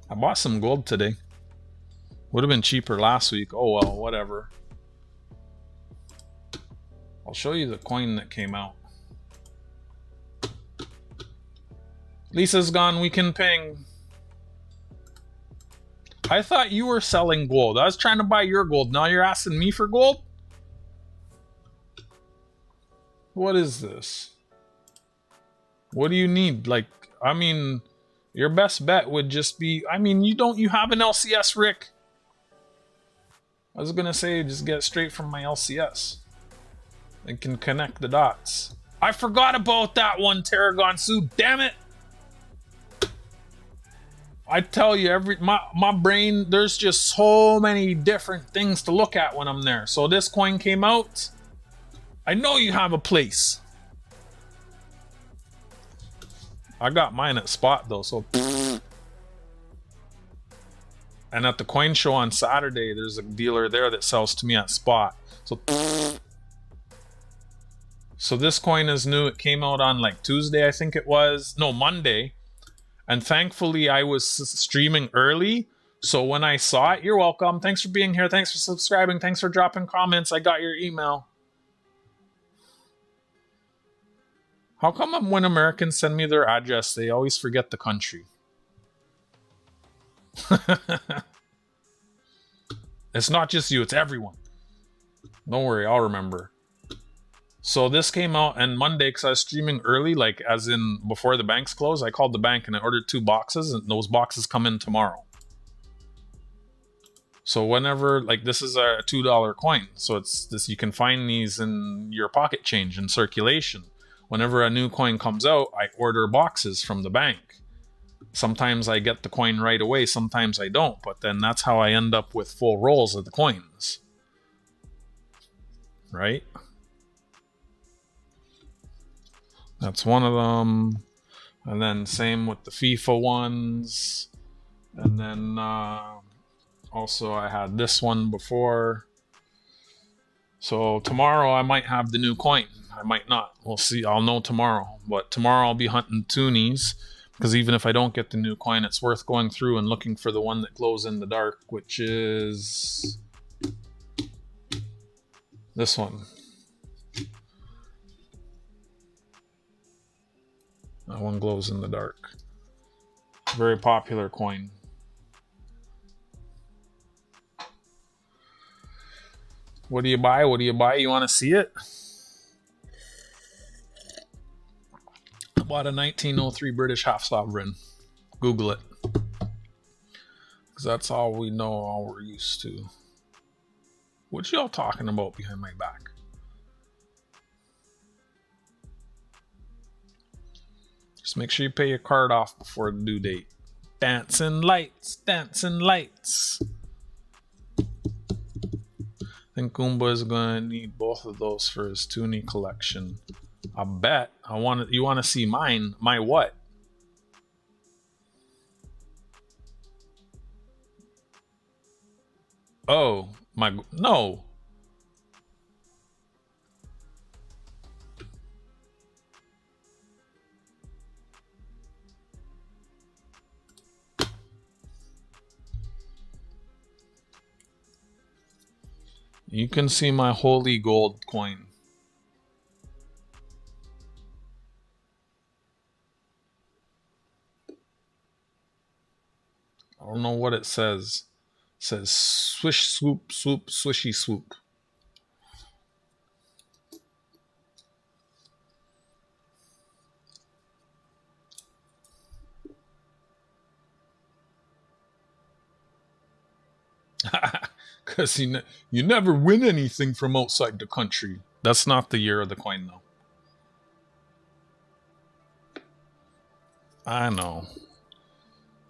I bought some gold today. Would have been cheaper last week. Oh well, whatever. I'll show you the coin that came out. Lisa's gone. We can ping. I thought you were selling gold. I was trying to buy your gold. Now you're asking me for gold? What is this? What do you need? Like, I mean... Your best bet would just be, I mean, you have an LCS, Rick. I was gonna say, just get it straight from my LCS. I can connect the dots. I forgot about that one, Tarragon Sue, damn it! I tell you, my brain, there's just so many different things to look at when I'm there. So this coin came out. I know you have a place. I got mine at spot though, so. And at the coin show on Saturday, there's a dealer there that sells to me at spot. So this coin is new. It came out on like Tuesday, I think it was. No, Monday. And thankfully, I was streaming early. So when I saw it, you're welcome. Thanks for being here. Thanks for subscribing. Thanks for dropping comments. I got your email. How come when Americans send me their address, they always forget the country? It's not just you, it's everyone. Don't worry, I'll remember. So this came out on Monday because I was streaming early, like as in before the banks close. I called the bank and I ordered 2 boxes, and those boxes come in tomorrow. So whenever, like, this is a $2 coin, so it's this, you can find these in your pocket change in circulation. Whenever a new coin comes out, I order boxes from the bank. Sometimes I get the coin right away, sometimes I don't, but then that's how I end up with full rolls of the coins. Right? That's one of them. And then same with the FIFA ones. And then also I had this one before. So tomorrow I might have the new coin. I might not. We'll see. I'll know tomorrow. But tomorrow I'll be hunting toonies. Because even if I don't get the new coin, it's worth going through and looking for the one that glows in the dark, which is this one. That one glows in the dark. Very popular coin. What do you buy? What do you buy? You want to see it? I bought a 1903 British half sovereign. Google it. Because that's all we know, all we're used to. What y'all talking about behind my back? Just make sure you pay your card off before the due date. Dancing lights, dancing lights. I think Goomba is gonna need both of those for his toonie collection. I bet. You want to see mine? My what? Oh, no. You can see my holy gold coin. I don't know what it says. It says swish, swoop, swoop, swishy, swoop. Because you never win anything from outside the country. That's not the year of the coin, though. I know.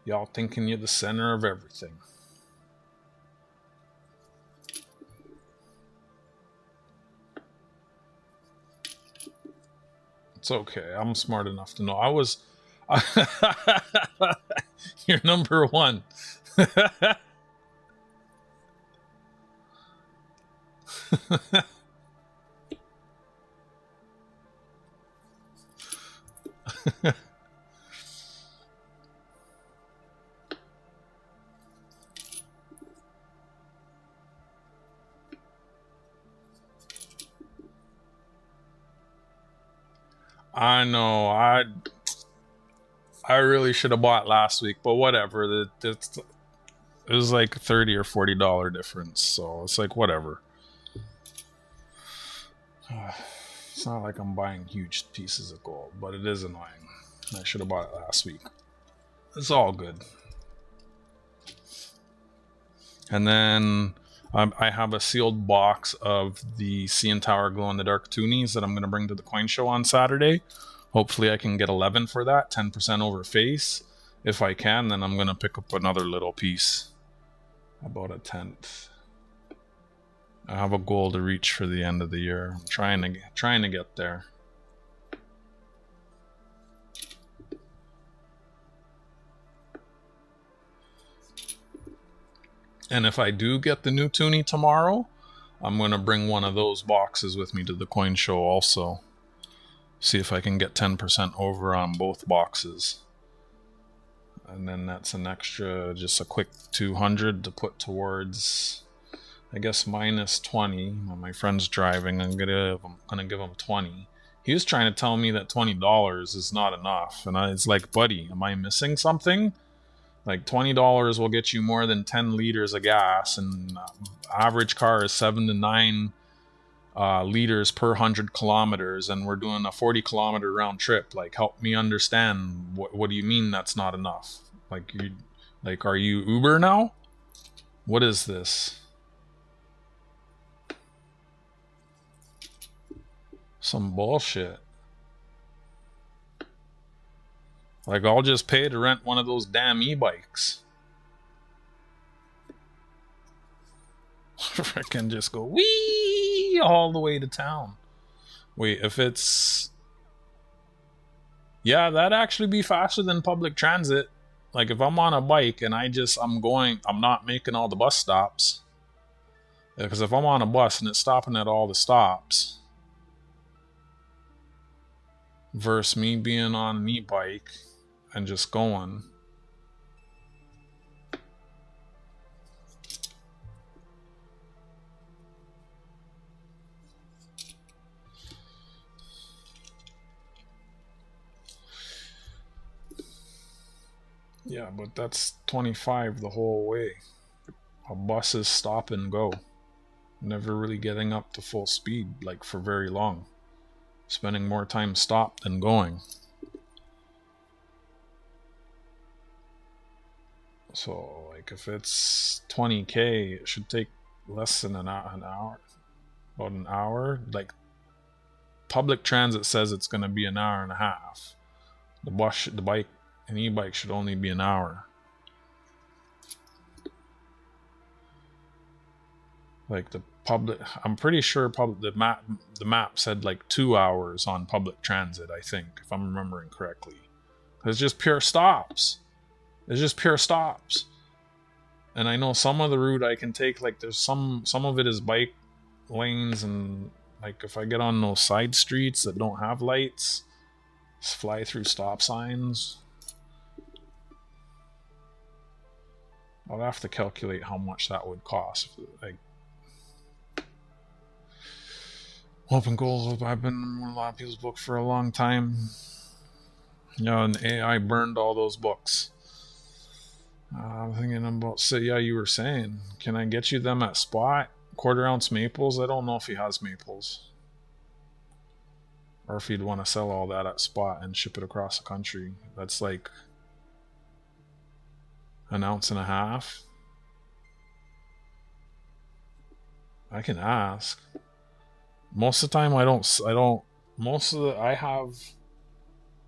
Y'all thinking you're the center of everything. It's okay. I'm smart enough to know. You're number one. I know. I really should have bought last week, but whatever. It was like $30 or $40 difference, so it's like whatever. It's not like I'm buying huge pieces of gold, but it is annoying. I should have bought it last week. It's all good. And then I have a sealed box of the CN Tower glow-in-the-dark toonies that I'm going to bring to the coin show on Saturday. Hopefully I can get 11 for that, 10% over face. if I can, then I'm gonna pick up another little piece, about a tenth. I have a goal to reach for the end of the year. I'm trying to get there. And if I do get the new toonie tomorrow, I'm gonna bring one of those boxes with me to the coin show also. See if I can get 10% over on both boxes. And then that's an extra, just a quick 200 to put towards, I guess, minus 20. When my friend's driving, I'm gonna give him 20. He was trying to tell me that $20 is not enough, and it's like, buddy, am I missing something? Like $20 will get you more than 10 liters of gas, and average car is 7 to 9 liters per 100 kilometers, and we're doing a 40-kilometer round trip. Like, help me understand. What do you mean that's not enough? Like, are you Uber now? What is this? Some bullshit. Like, I'll just pay to rent one of those damn e-bikes. I can just go wee all the way to town. Wait, if it's... Yeah, that'd actually be faster than public transit. Like, if I'm on a bike and I'm not making all the bus stops. Because if I'm on a bus and it's stopping at all the stops, versus me being on an e-bike and just going. Yeah, but that's 25 the whole way. A bus is stop and go. Never really getting up to full speed, like, for very long. Spending more time stopped than going. So, like, if it's 20K, it should take less than an hour. About an hour. Like, public transit says it's going to be an hour and a half. An e-bike should only be an hour. Like, I'm pretty sure the map said like 2 hours on public transit, I think, if I'm remembering correctly. It's just pure stops. It's just pure stops. And I know some of the route I can take, like, there's some of it is bike lanes, and like if I get on those side streets that don't have lights, just fly through stop signs. I'll have to calculate how much that would cost. Like, open goals, I've been in a lot of people's book for a long time. And AI burned all those books. I'm thinking about, so yeah, you were saying, can I get you them at spot? 1/4 ounce maples? I don't know if he has maples. Or if he'd want to sell all that at spot and ship it across the country. That's like 1.5 ounces. I can ask. Most of the time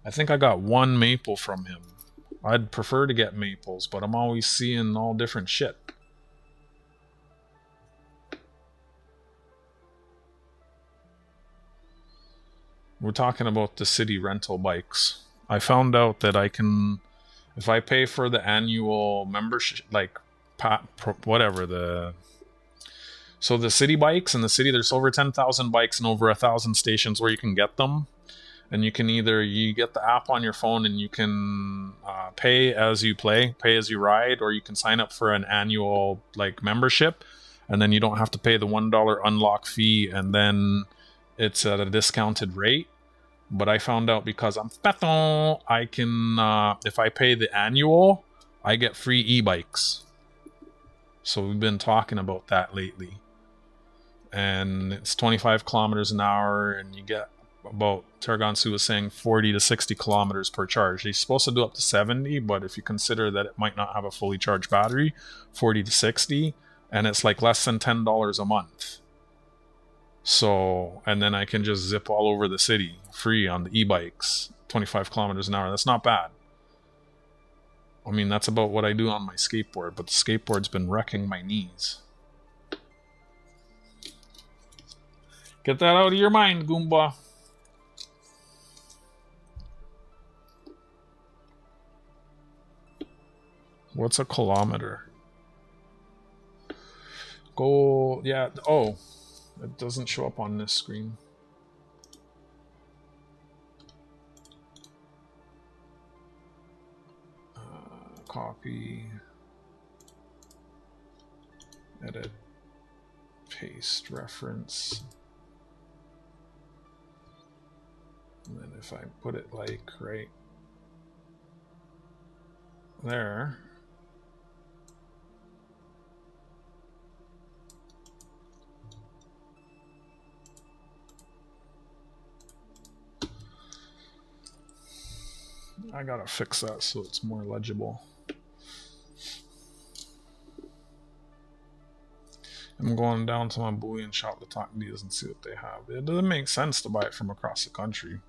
I think I got one maple from him. I'd prefer to get maples, but I'm always seeing all different shit. We're talking about the city rental bikes. I found out that I can, if I pay for the annual membership, like so the city bikes in the city, there's over 10,000 bikes and over 1,000 stations where you can get them. And you can you get the app on your phone and you can pay as you ride, or you can sign up for an annual like membership, and then you don't have to pay the $1 unlock fee, and then it's at a discounted rate. But I found out, because I'm peton, I can if I pay the annual, I get free e-bikes. So we've been talking about that lately, and it's 25 kilometers an hour, and you get about, Targonsu was saying, 40 to 60 kilometers per charge. He's supposed to do up to 70, but if you consider that it might not have a fully charged battery, 40 to 60, and it's like less than $10 a month. So, and then I can just zip all over the city free on the e-bikes, 25 kilometers an hour. That's not bad. I mean, that's about what I do on my skateboard, but the skateboard's been wrecking my knees. Get that out of your mind, Goomba. What's a kilometer? Go, yeah, oh, it doesn't show up on this screen. Copy, edit, paste, reference. And then if I put it like right there, I gotta fix that so it's more legible. I'm going down to my bullion shop to talk deals and see what they have. It doesn't make sense to buy it from across the country.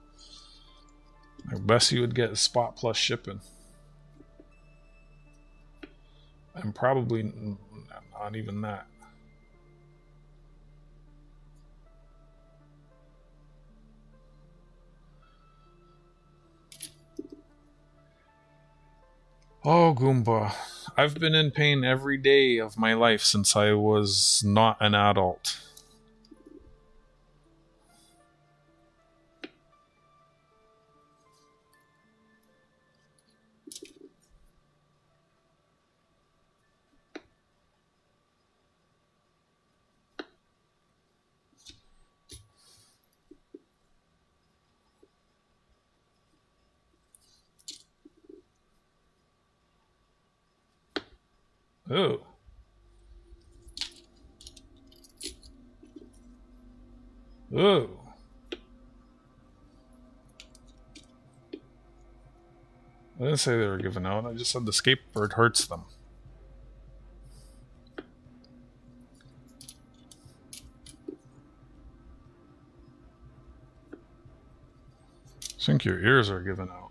The best you would get is spot plus shipping. And probably not even that. Oh, Goomba. I've been in pain every day of my life since I was not an adult. Oh. Oh. I didn't say they were giving out. I just said the skateboard hurts them. I think your ears are giving out.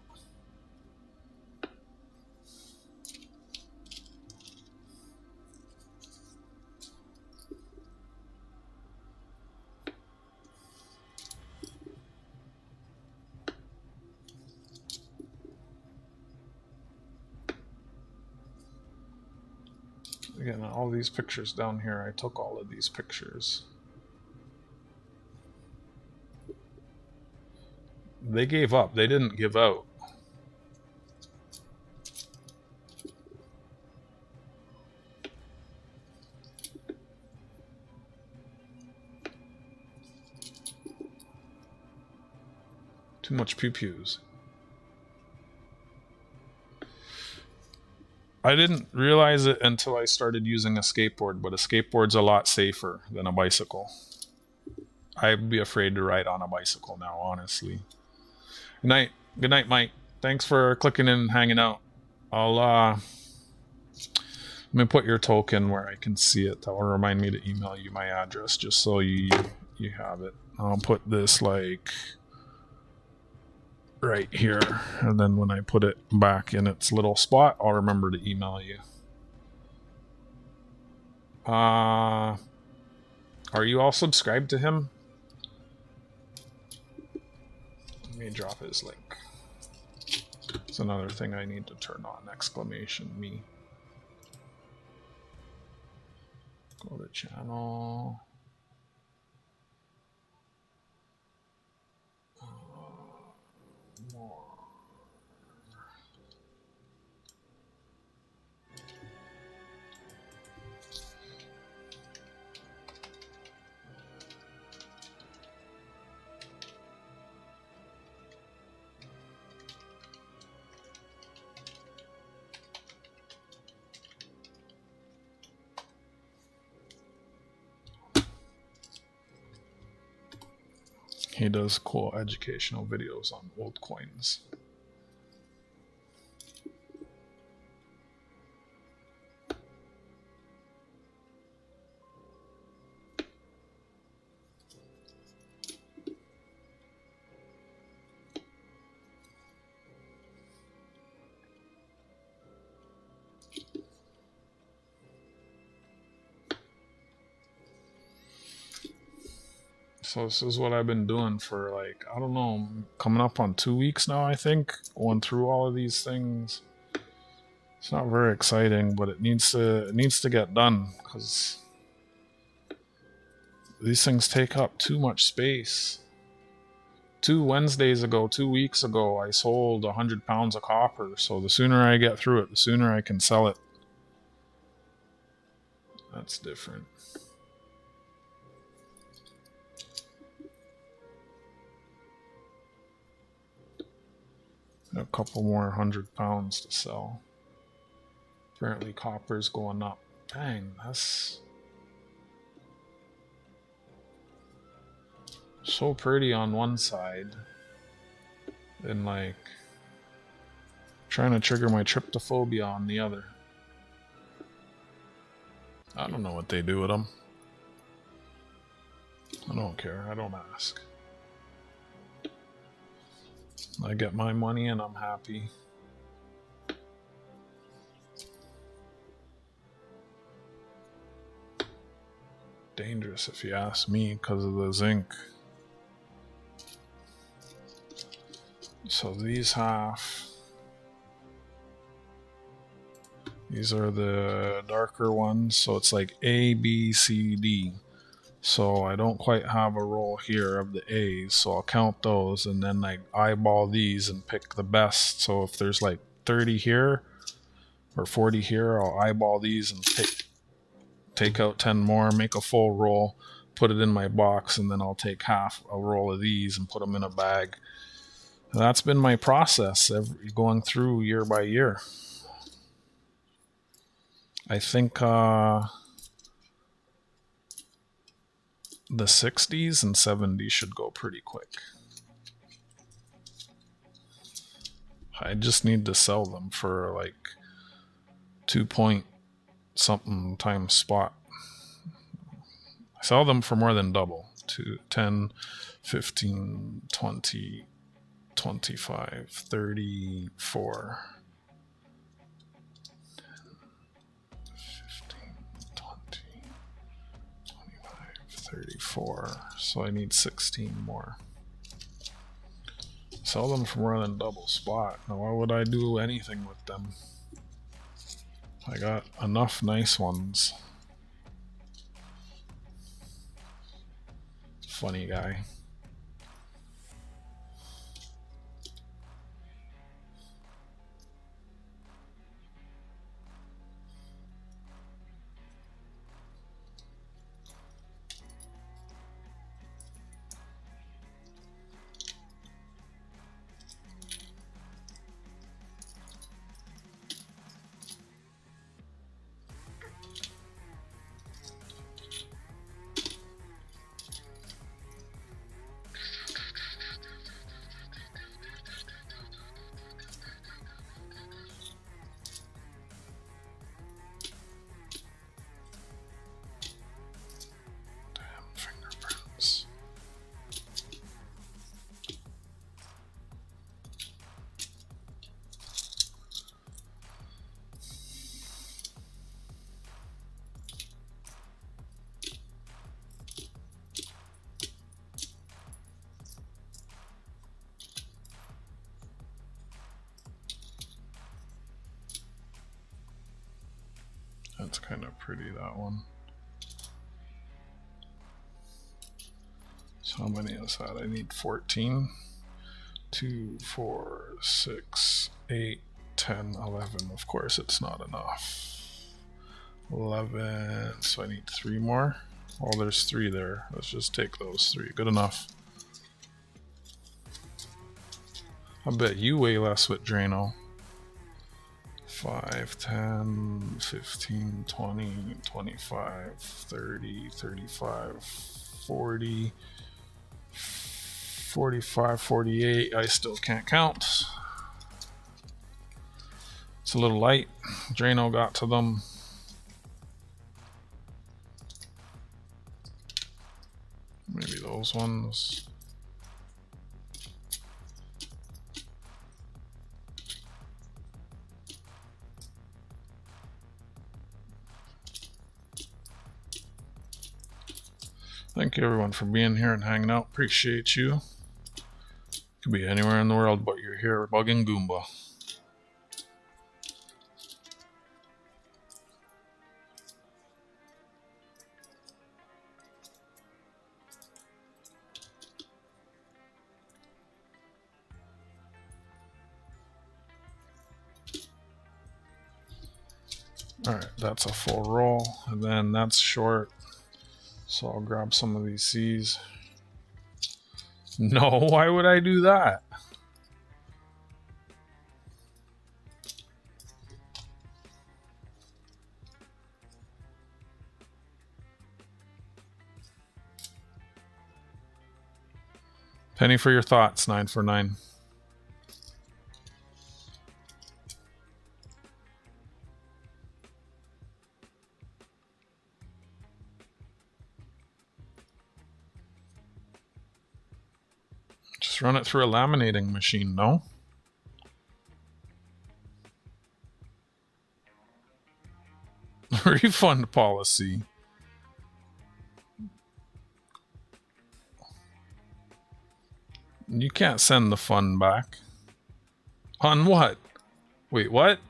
Again, all these pictures down here, I took all of these pictures. They gave up. They didn't give out. Too much pew-pews. I didn't realize it until I started using a skateboard, but a skateboard's a lot safer than a bicycle. I'd be afraid to ride on a bicycle now, honestly. Good night. Good night, Mike. Thanks for clicking in and hanging out. I'll let me put your token where I can see it. That will remind me to email you my address just so you have it. I'll put this like right here, and then when I put it back in its little spot, I'll remember to email you. Are you all subscribed to him? Let me drop his link. It's another thing I need to turn on, exclamation me. Go to channel. More. He does cool educational videos on old coins. So this is what I've been doing for like, I don't know, coming up on 2 weeks now, I think, going through all of these things. It's not very exciting, but it needs to get done because these things take up too much space. 2 Wednesdays ago, 2 weeks ago, I sold 100 pounds of copper. So the sooner I get through it, the sooner I can sell it. That's different. A couple more 100 pounds to sell. Apparently copper's going up. Dang, that's so pretty on one side. And like trying to trigger my tryptophobia on the other. I don't know what they do with them. I don't care. I don't ask. I get my money and I'm happy. Dangerous if you ask me because of the zinc. So these these are the darker ones, so it's like A, B, C, D. So I don't quite have a roll here of the A's, so I'll count those and then I eyeball these and pick the best. So if there's like 30 here or 40 here, I'll eyeball these and take out 10 more, make a full roll, put it in my box, and then I'll take half a roll of these and put them in a bag. And that's been my process going through year by year. I think the 60s and 70s should go pretty quick. I just need to sell them for like 2 point something times spot. I sell them for more than double. 10, 15, 20, 25, 34. 34, so I need 16 more. Sell them for more than double spot. Now why would I do anything with them? I got enough nice ones. Funny guy. That's kind of pretty, that one. So how many is that? I need 14. 2, 4, 6, 8, 10, 11. Of course it's not enough. 11, so I need 3 more. Well, there's 3 there. Let's just take those 3. Good enough. I bet you weigh less with Drano. 5, 10, 15, 20, 25, 30, 35, 40, 45, 48. I still can't count. It's a little light. Drano got to them. Maybe those ones. Thank you everyone for being here and hanging out. Appreciate you. Could be anywhere in the world, but you're here bugging Goomba. Alright, that's a full roll, and then that's short. So I'll grab some of these C's. No, why would I do that? Penny for your thoughts, 949. Just run it through a laminating machine, no? Refund policy. You can't send the fund back. On what? Wait, what?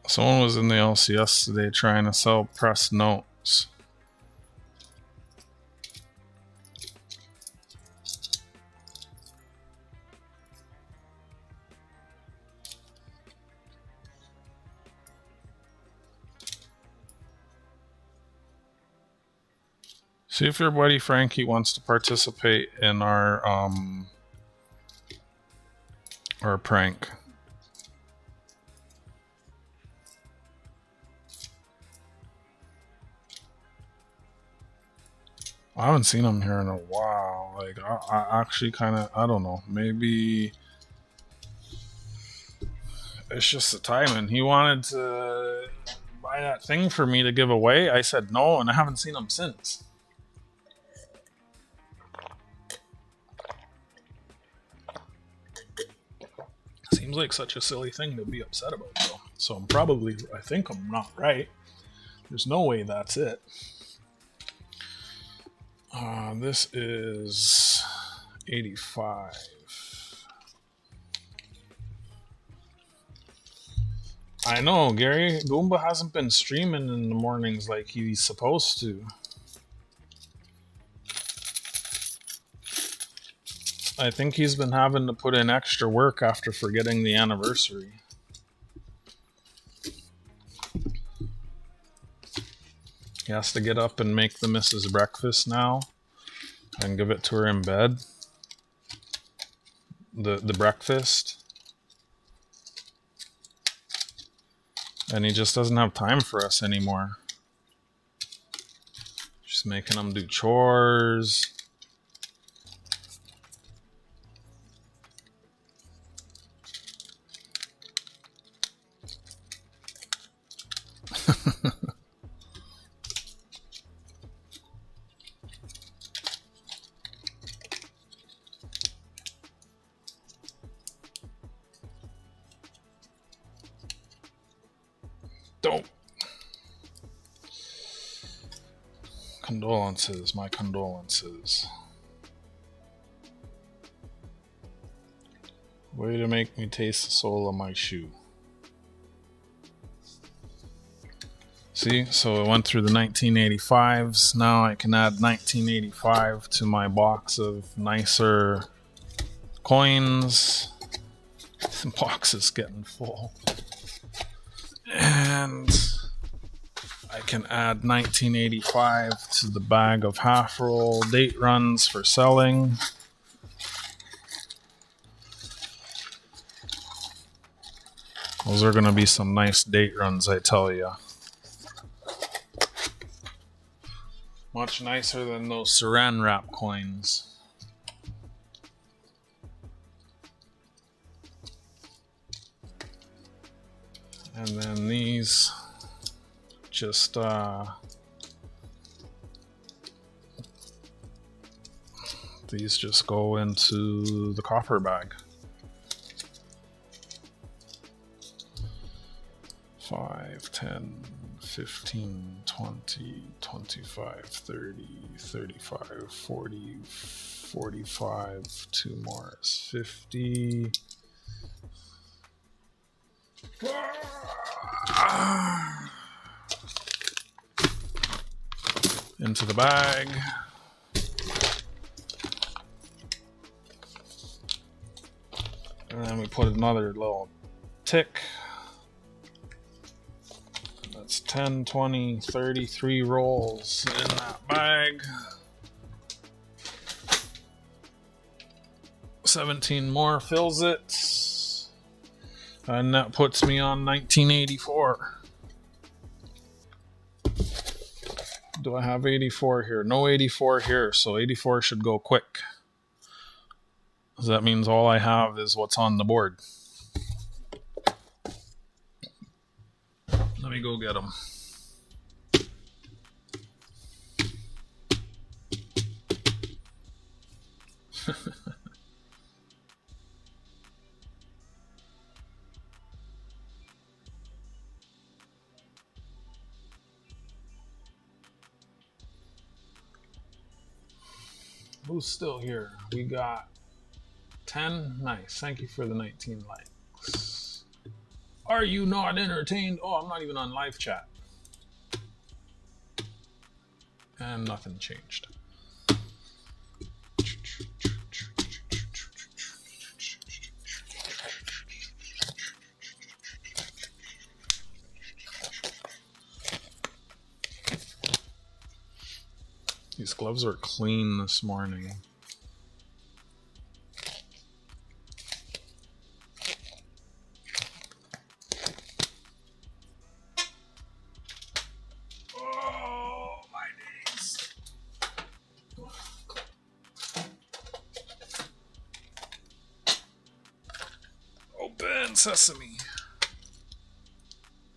Someone was in the LCS today trying to sell press notes. See if your buddy Frankie wants to participate in our prank. I haven't seen him here in a while. Like, I actually kind of, I don't know. Maybe it's just the timing. He wanted to buy that thing for me to give away. I said no, and I haven't seen him since. Seems like such a silly thing to be upset about, though. So I think I'm not right. There's no way that's it. This is 85. I know, Gary. Goomba hasn't been streaming in the mornings like he's supposed to. I think he's been having to put in extra work after forgetting the anniversary. He has to get up and make the missus breakfast now and give it to her in bed. The breakfast. And he just doesn't have time for us anymore. Just making him do chores. Don't. Condolences, my condolences. Way to make me taste the sole of my shoe. See, so it went through the 1985s. Now I can add 1985 to my box of nicer coins. The box is getting full. And I can add 1985 to the bag of half roll date runs for selling. Those are going to be some nice date runs, I tell you. Much nicer than those saran wrap coins. And then these just these just go into the coffer bag. 5, 10, 15, 20, 25, 30, 35, 40, 45, 2 more is 50. Into the bag. And then we put another little tick. That's 10, 20, 33 rolls in that bag. 17 more fills it. And that puts me on 1984. Do I have 84 here? No 84 here, so 84 should go quick. So that means all I have is what's on the board. Let me go get them. Who's still here? We got 10. Nice. Thank you for the 19 likes. Are you not entertained? Oh, I'm not even on live chat. And nothing changed. These gloves are clean this morning. Oh, my knees. Open sesame.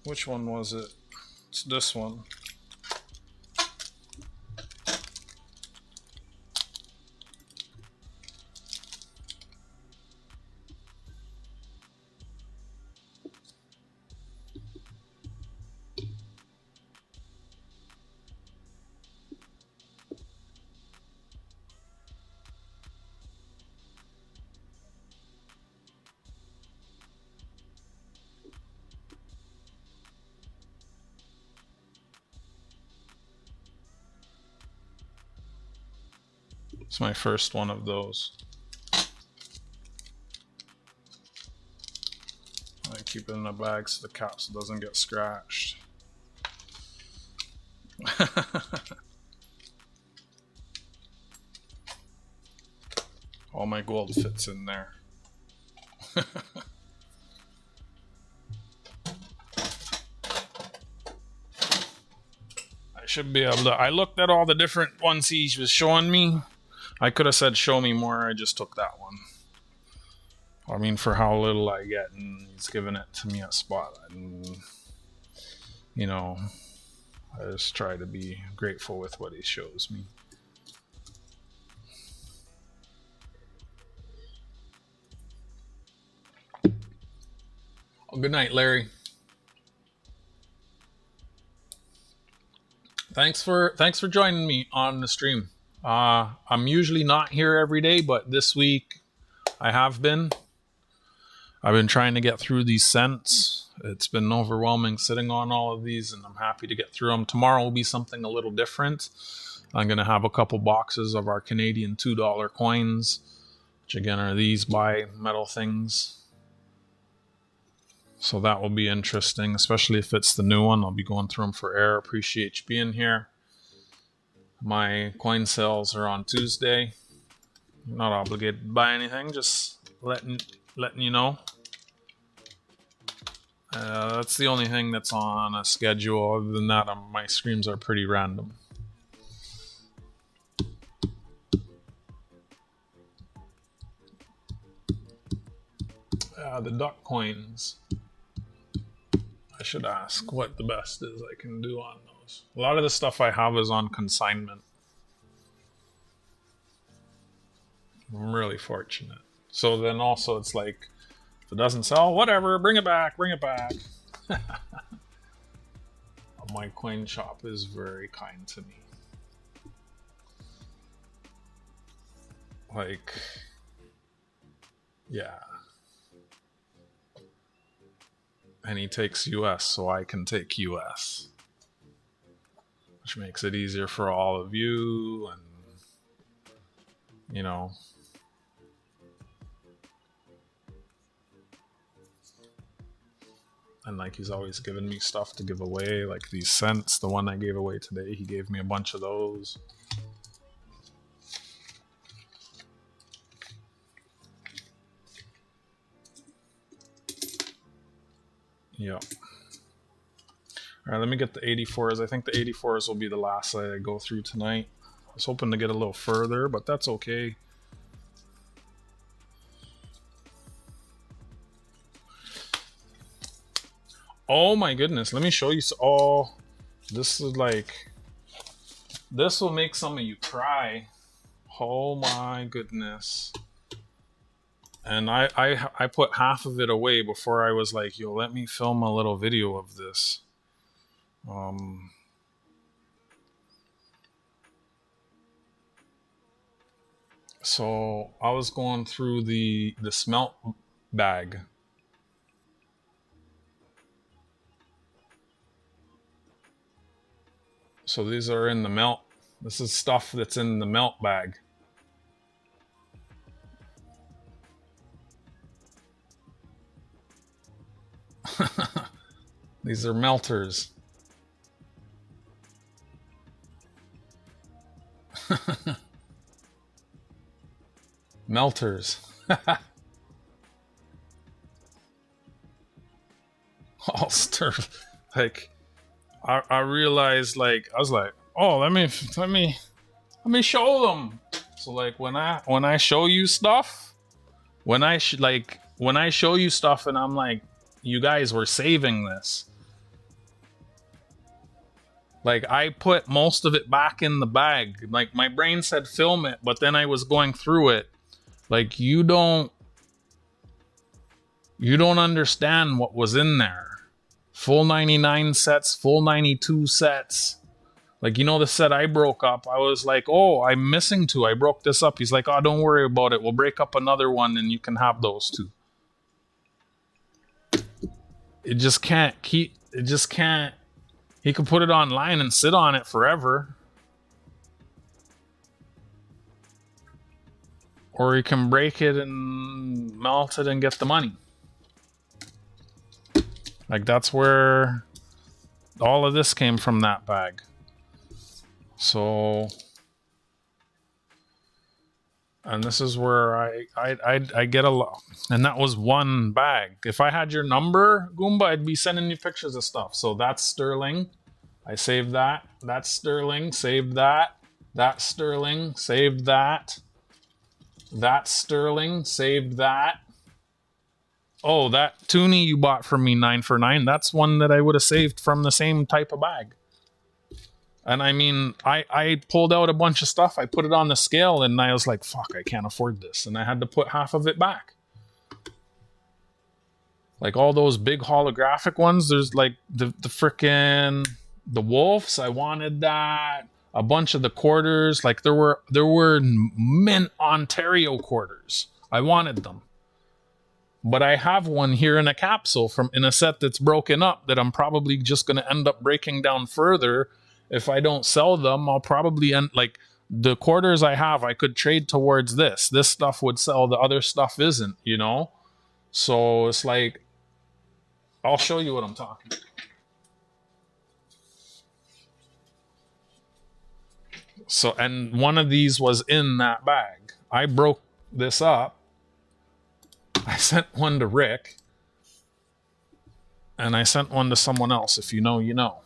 Which one was it? It's this one. It's my first one of those. I keep it in a bag so the capsule doesn't get scratched. All my gold fits in there. I should be able to. I looked at all the different ones he was showing me. I could have said show me more, I just took that one. I mean, for how little I get, and he's giving it to me at spot. And, you know, I just try to be grateful with what he shows me. Oh, good night, Larry. Thanks for joining me on the stream. I'm usually not here every day, but this week I have been. I've been trying to get through these scents. It's been overwhelming sitting on all of these, and I'm happy to get through them. Tomorrow will be something a little different. I'm going to have a couple boxes of our Canadian $2 coins, which again are these bimetal things. So that will be interesting, especially if it's the new one. I'll be going through them for air. Appreciate you being here. My coin sales are on Tuesday. I'm not obligated to buy anything, just letting you know. That's the only thing that's on a schedule. Other than that, my streams are pretty random. The duck coins. I should ask what the best is I can do on those. A lot of the stuff I have is on consignment. I'm really fortunate. So then also it's like, if it doesn't sell, whatever, bring it back, bring it back. My coin shop is very kind to me. Like, yeah. And he takes US, so I can take US. Which makes it easier for all of you, and, you know. And like, he's always given me stuff to give away, like these cents. The one I gave away today, he gave me a bunch of those. Yep. All right, let me get the 84s. I think the 84s will be the last that I go through tonight. I was hoping to get a little further, but that's okay. Oh my goodness, let me show you. Oh, this is like, this will make some of you cry. Oh my goodness. And I put half of it away before I was like, yo, let me film a little video of this. So I was going through the smelt bag. So these are in the melt. This is stuff that's in the melt bag. These are melters. Melters. All stir. Like, I realized, like, I was like, oh, let me show them. So like, when I show you stuff, when I show you stuff, and I'm like, you guys were saving this. Like, I put most of it back in the bag. Like, my brain said film it, but then I was going through it. Like, you don't understand what was in there. Full 99 sets, full 92 sets. Like, you know, the set I broke up, I was like, oh, I'm missing 2. I broke this up. He's like, oh, don't worry about it. We'll break up another one and you can have those 2. It just can't. He could put it online and sit on it forever. Or he can break it and melt it and get the money. Like, that's where all of this came from, that bag. So, and this is where I get a lot. And that was one bag. If I had your number, Goomba, I'd be sending you pictures of stuff. So that's sterling. I saved that. That's sterling. Saved that. That's sterling. Saved that. That's sterling. Saved that. Oh, that toonie you bought from me 9 for 9. That's one that I would have saved from the same type of bag. And I mean, I pulled out a bunch of stuff. I put it on the scale and I was like, fuck, I can't afford this. And I had to put half of it back. Like all those big holographic ones, there's like the frickin' the wolves. I wanted that. A bunch of the quarters. Like there were mint Ontario quarters. I wanted them. But I have one here in a capsule in a set that's broken up that I'm probably just going to end up breaking down further. If I don't sell them, I'll probably end, like, the quarters I have, I could trade towards this. This stuff would sell, the other stuff isn't, you know? So it's like, I'll show you what I'm talking about. So, and one of these was in that bag. I broke this up. I sent one to Rick. And I sent one to someone else. If you know, you know.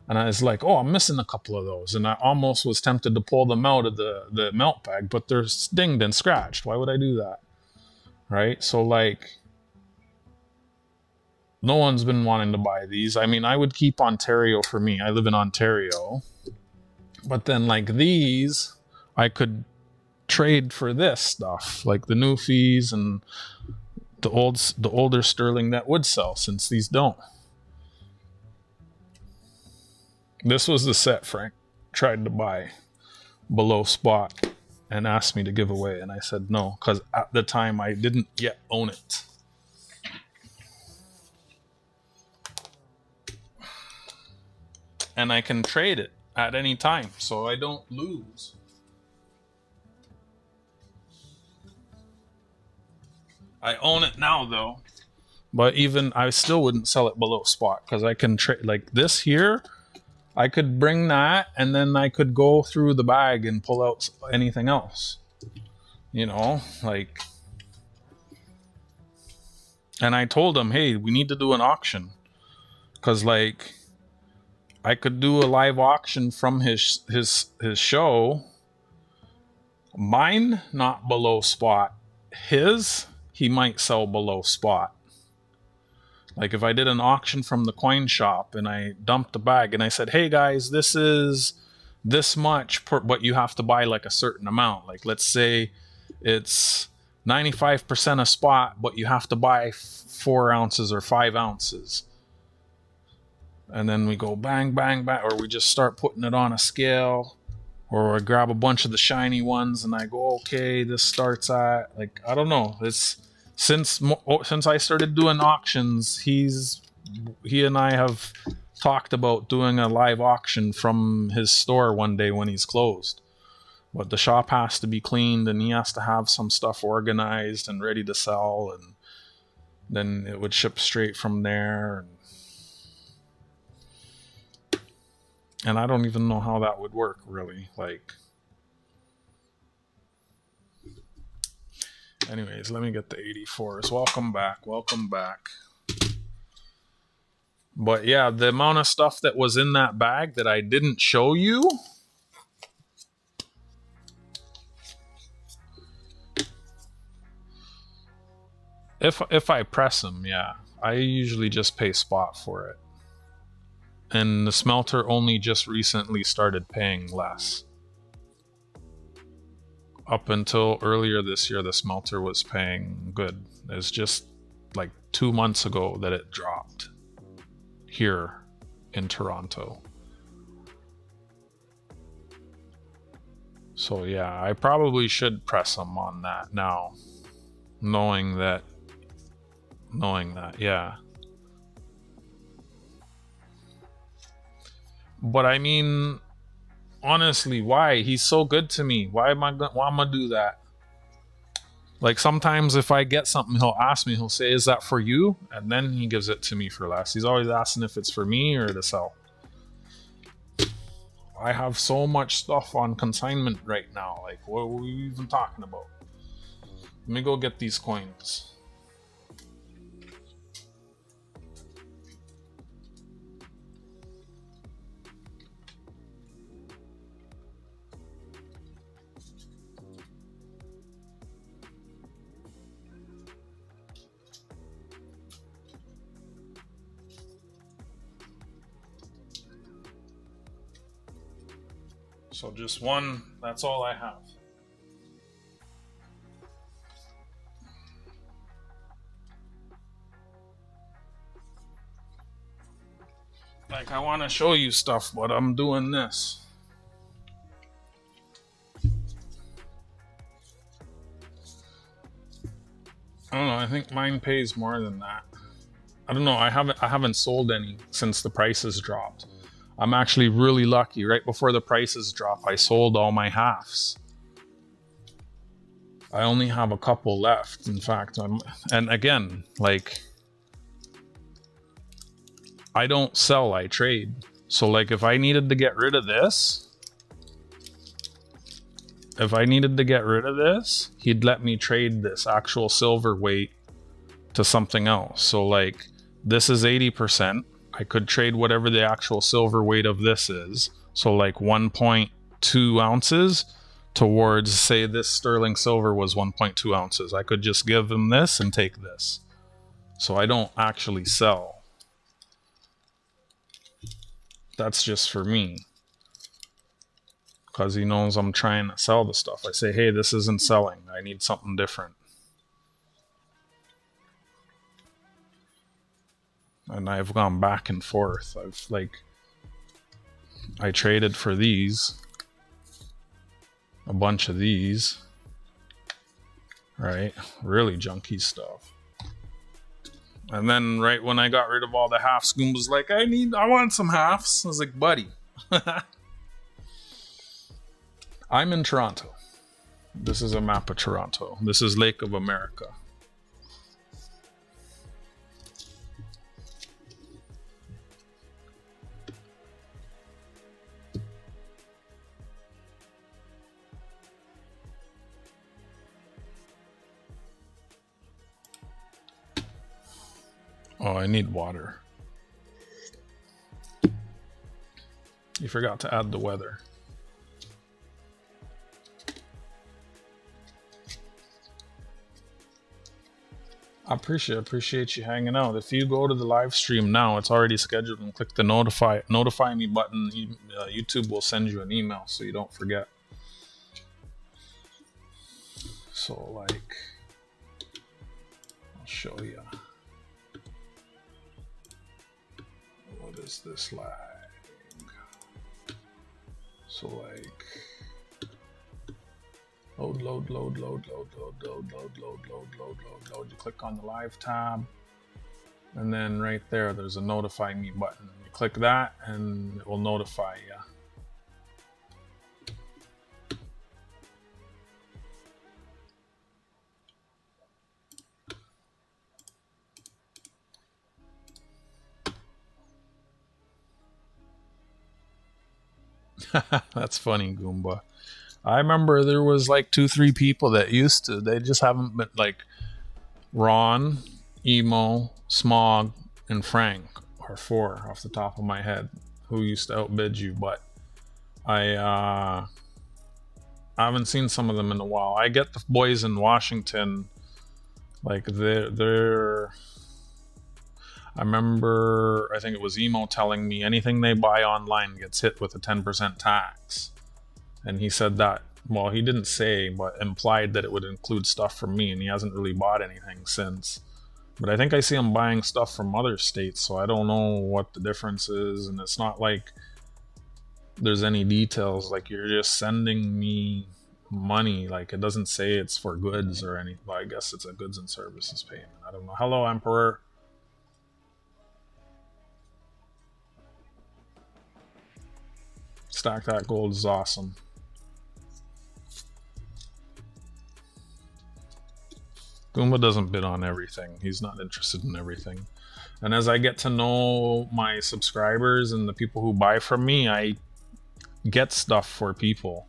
And I was like, oh, I'm missing a couple of those. And I almost was tempted to pull them out of the melt bag, but they're dinged and scratched. Why would I do that? Right? So like, no one's been wanting to buy these. I mean, I would keep Ontario for me. I live in Ontario. But then like these, I could trade for this stuff, like the new fees and the older sterling that would sell, since these don't. This was the set Frank tried to buy below spot and asked me to give away, and I said no, because at the time I didn't yet own it. And I can trade it at any time, so I don't lose. I own it now though, but even I still wouldn't sell it below spot, because I can trade like this here. I could bring that, and then I could go through the bag and pull out anything else, you know, like. And I told him, hey, we need to do an auction, because like I could do a live auction from his show. Mine not below spot. His, he might sell below spot. Like if I did an auction from the coin shop and I dumped the bag and I said, hey guys, this is this much per, but you have to buy like a certain amount. Like let's say it's 95% a spot, but you have to buy 4 ounces or 5 ounces. And then we go bang, bang, bang, or we just start putting it on a scale, or I grab a bunch of the shiny ones and I go, okay, this starts at, like, I don't know. It's since I started doing auctions, he and I have talked about doing a live auction from his store one day when he's closed. But the shop has to be cleaned and he has to have some stuff organized and ready to sell, and then it would ship straight from there. And I don't even know how that would work, really. Like, anyways, let me get the 84s. Welcome back. Welcome back. But yeah, the amount of stuff that was in that bag that I didn't show you. If I press them, yeah. I usually just pay spot for it. And the smelter only just recently started paying less. Up until earlier this year, the smelter was paying good. It's just like 2 months ago that it dropped here in Toronto. So yeah, I probably should press them on that now, knowing that, yeah. But I mean, honestly, why? He's so good to me. Why am I gonna do that? Like sometimes if I get something, he'll ask me, he'll say, is that for you? And then he gives it to me for less. He's always asking if it's for me or to sell. I have so much stuff on consignment right now. Like, what are we even talking about? Let me go get these coins. So just one, that's all I have. Like, I want to show you stuff, but I'm doing this. I don't know, I think mine pays more than that. I don't know, I haven't sold any since the prices dropped. I'm actually really lucky. Right before the prices drop, I sold all my halves. I only have a couple left, in fact. And again, like, I don't sell, I trade. So like if I needed to get rid of this, he'd let me trade this actual silver weight to something else. So like This is 80%. I could trade whatever the actual silver weight of this is. So like 1.2 ounces towards, say this sterling silver was 1.2 ounces. I could just give him this and take this. So I don't actually sell. That's just for me. Because he knows I'm trying to sell the stuff. I say, hey, this isn't selling. I need something different. And I've gone back and forth. I traded for these. A bunch of these. Right? Really junky stuff. And then right when I got rid of all the halves, Goom was like, I want some halves. I was like, buddy. I'm in Toronto. This is a map of Toronto. This is Lake of America. Oh, I need water. You forgot to add the weather. I appreciate you hanging out. If you go to the live stream now, it's already scheduled, and click the notify me button. YouTube will send you an email so you don't forget. So like, I'll show you. What is this lag? So like, load. You click on the live tab, and then right there's a notify me button. You click that, and it will notify you. That's funny, Goomba. I remember there was like 2-3 people that used to. They just haven't been, like Ron, Emo, Smog, and Frank are 4 off the top of my head who used to outbid you, but I haven't seen some of them in a while. I get the boys in Washington, like they're I remember, I think it was Emo telling me anything they buy online gets hit with a 10% tax. And he said that, well, he didn't say, but implied that it would include stuff from me, and he hasn't really bought anything since. But I think I see him buying stuff from other states, so I don't know what the difference is, and it's not like there's any details. Like, you're just sending me money. Like, it doesn't say it's for goods or anything. Well, I guess it's a goods and services payment. I don't know. Hello, Emperor. Stack that gold is awesome. Goomba doesn't bid on everything. He's not interested in everything. And as I get to know my subscribers and the people who buy from me, I get stuff for people.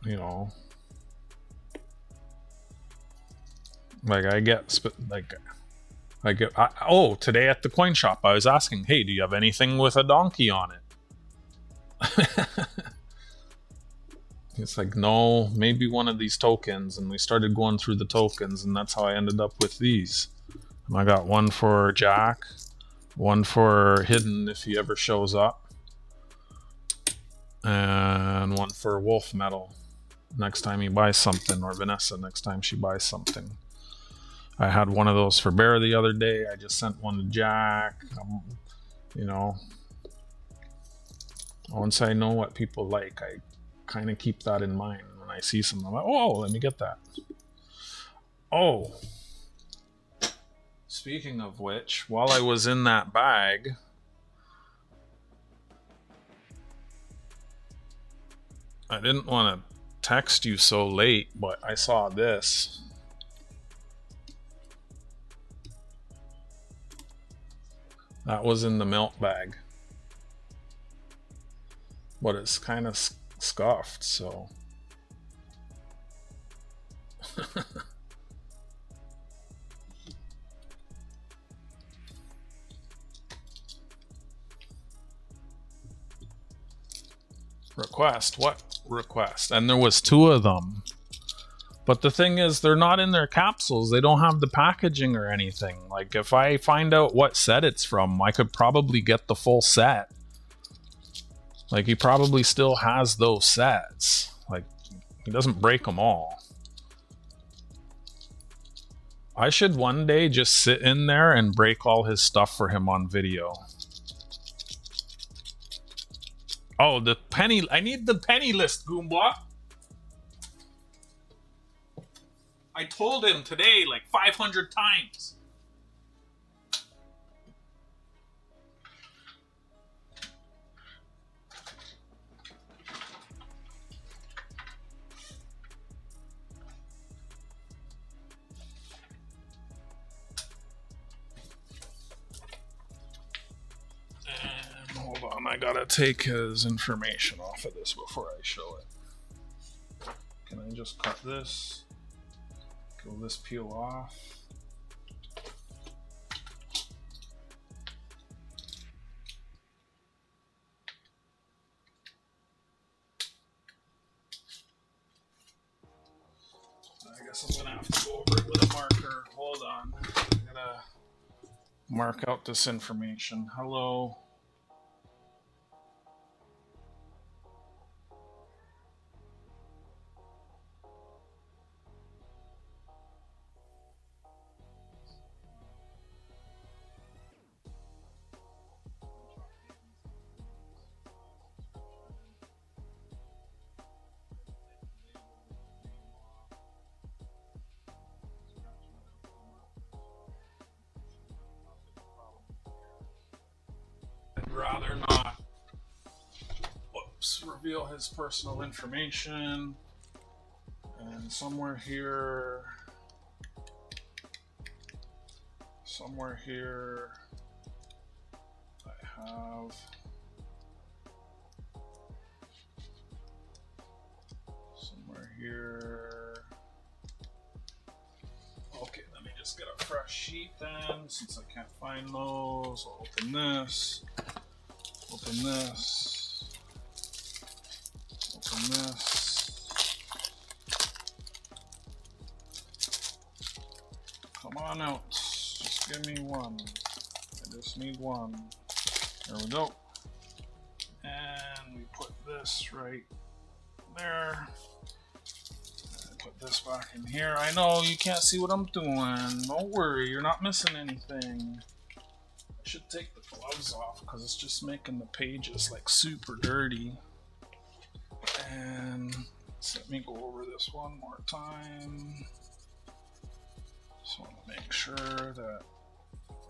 You know. Like I get, oh, today at the coin shop, I was asking, hey, do you have anything with a donkey on it? It's like, no, maybe one of these tokens. And we started going through the tokens, and that's how I ended up with these. And I got one for Jack, one for Hidden if he ever shows up, and one for Wolf Metal next time he buys something, or Vanessa next time she buys something. I had one of those for Bear the other day. I just sent one to Jack. You know, once I know what people like, I kind of keep that in mind. When I see something, I'm like, oh, let me get that. Oh, speaking of which, while I was in that bag, I didn't want to text you so late, but I saw this. That was in the melt bag, but it's kind of scuffed, so Request? What request? And there was 2 of them. But the thing is, they're not in their capsules. They don't have the packaging or anything. Like, if I find out what set it's from, I could probably get the full set. Like, he probably still has those sets. Like, he doesn't break them all. I should one day just sit in there and break all his stuff for him on video. Oh, the penny. I need the penny list, Goomba. I told him today like 500 times. And hold on, I gotta take his information off of this before I show it. Can I just cut this? Will this peel off? I guess I'm gonna have to go over it with a marker. Hold on. I'm gonna mark out this information. Hello. Rather not, whoops, reveal his personal information. And somewhere here, I have here. Okay, let me just get a fresh sheet then, since I can't find those. I'll open this. Open this. Open this. Come on out. Just give me one. I just need one. There we go. And we put this right there. And put this back in here. I know you can't see what I'm doing. Don't worry, you're not missing anything. I should take the gloves off because it's just making the pages like super dirty. And let me go over this one more time. Just want to make sure that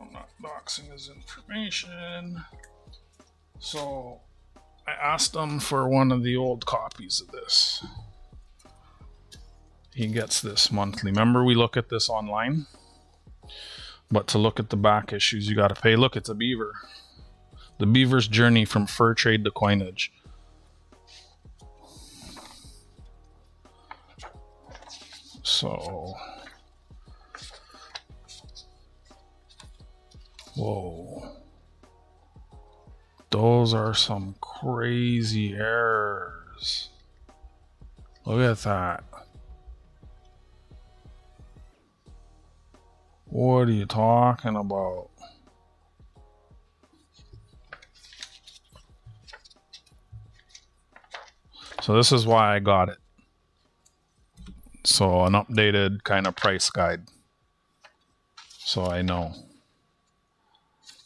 I'm not doxing his information. So I asked him for one of the old copies of this. He gets this monthly. Remember, we look at this online? But to look at the back issues, you gotta pay. Look, it's a beaver. The beaver's journey from fur trade to coinage. So, whoa. Those are some crazy errors. Look at that. What are you talking about? So this is why I got it. So an updated kind of price guide. So I know.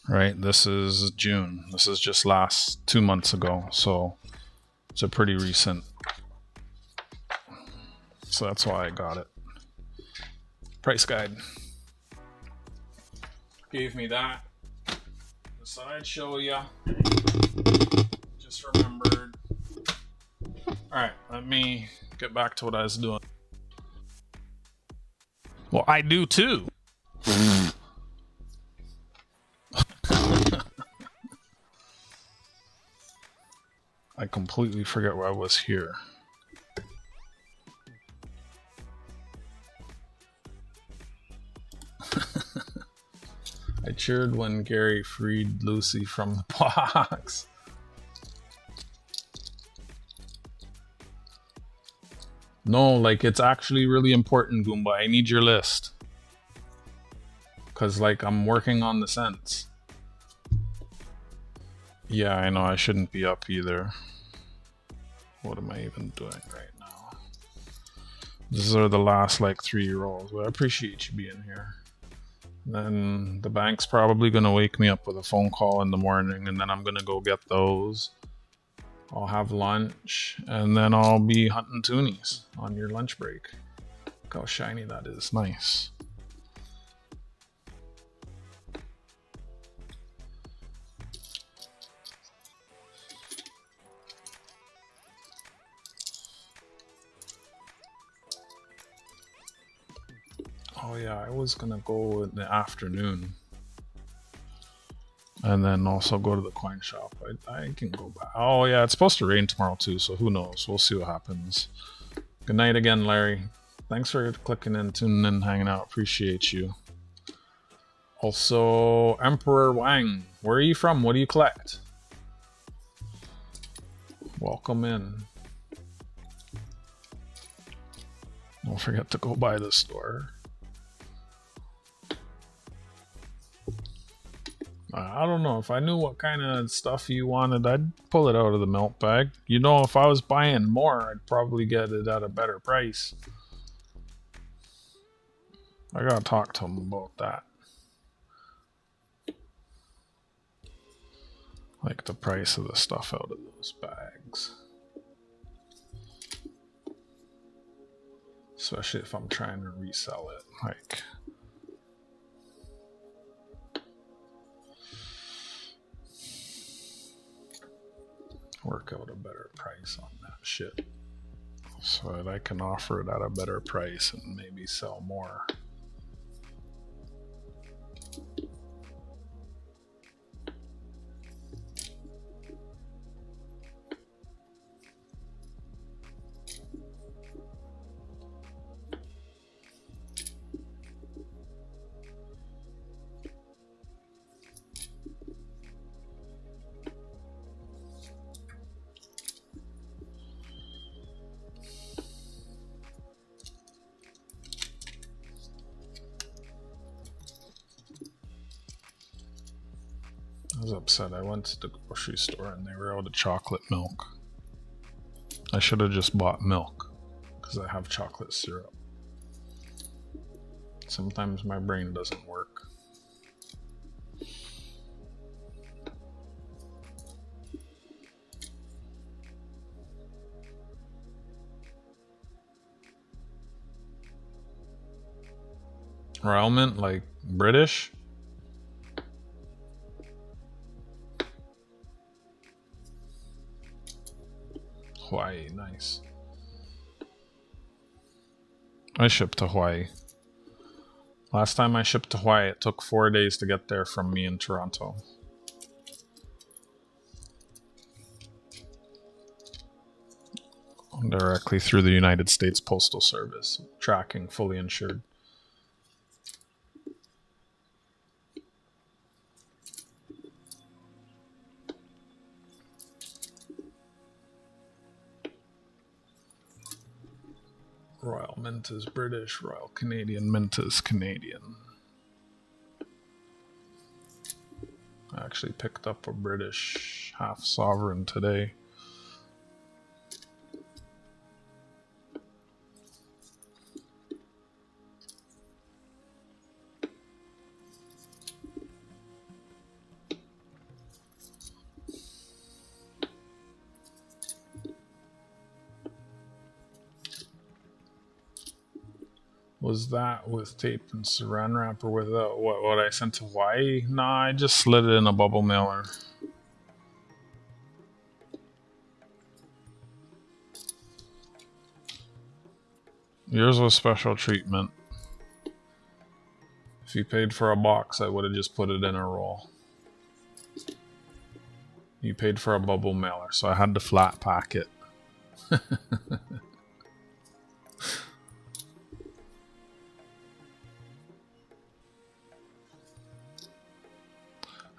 Right, this is June. This is just last 2 months ago. So it's a pretty recent. So that's why I got it. Price guide. Gave me that. Thought I'd show ya. Just remembered. Alright, let me get back to what I was doing. Well, I do too. I completely forget why I was here. I cheered when Gary freed Lucy from the box. No, like, it's actually really important, Goomba. I need your list. Because, like, I'm working on the cents. Yeah, I know. I shouldn't be up either. What am I even doing right now? These are the last, like, 3 rolls. But I appreciate you being here. Then the bank's probably going to wake me up with a phone call in the morning. And then I'm going to go get those. I'll have lunch. And then I'll be hunting toonies on your lunch break. Look how shiny that is. Nice. Oh yeah, I was gonna go in the afternoon. And then also go to the coin shop. I can go back. Oh yeah, it's supposed to rain tomorrow too, so who knows? We'll see what happens. Good night again, Larry. Thanks for clicking in, tuning in, hanging out. Appreciate you. Also, Emperor Wang, where are you from? What do you collect? Welcome in. Don't forget to go by the store. I don't know. If I knew what kind of stuff you wanted, I'd pull it out of the milk bag. You know, if I was buying more, I'd probably get it at a better price. I gotta talk to him about that. Like the price of the stuff out of those bags. Especially if I'm trying to resell it. Like... work out a better price on that shit so that I can offer it at a better price and maybe sell more. I was upset. I went to the grocery store and they were out of chocolate milk. I should have just bought milk because I have chocolate syrup. Sometimes my brain doesn't work. Royal mint, like British? Hawaii, nice. I shipped to Hawaii. Last time I shipped to Hawaii, it took 4 days to get there from me in Toronto. Directly through the United States Postal Service, tracking, fully insured. Royal Mint is British, Royal Canadian Mint is Canadian. I actually picked up a British half sovereign today. Was that with tape and saran wrap or with what I sent to Hawaii? Nah, I just slid it in a bubble mailer. Yours was special treatment. If you paid for a box, I would have just put it in a roll. You paid for a bubble mailer, so I had to flat pack it.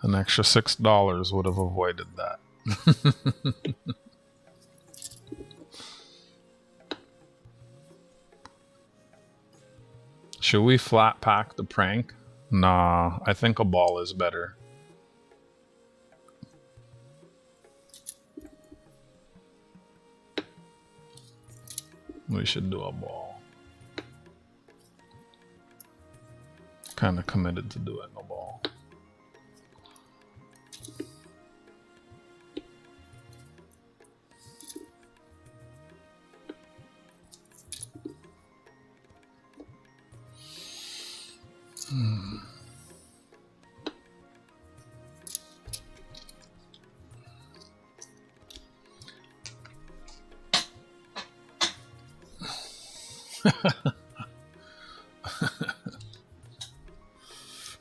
An extra $6 would have avoided that. Should we flat pack the prank? Nah, I think a ball is better. We should do a ball. Kind of committed to doing a ball.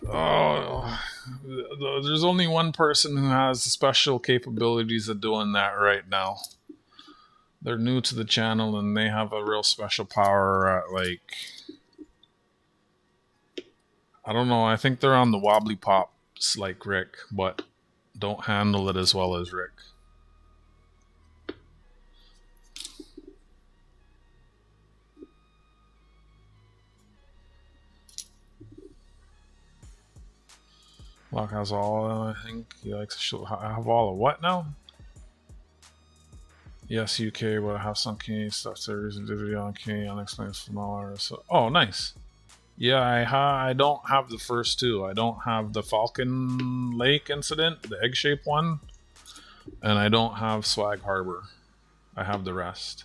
Oh, there's only one person who has special capabilities of doing that right now. They're new to the channel and they have a real special power at, like, I don't know, I think they're on the wobbly pops like Rick, but don't handle it as well as Rick. Lock has all, I think he likes to show. I have all of what now? Yes, UK, but I have some key stuff series and video on key unexplained smaller. So, oh, nice. Yeah, I don't have the first two. I don't have the Falcon Lake incident, the egg-shaped one, and I don't have Swag Harbor. I have the rest.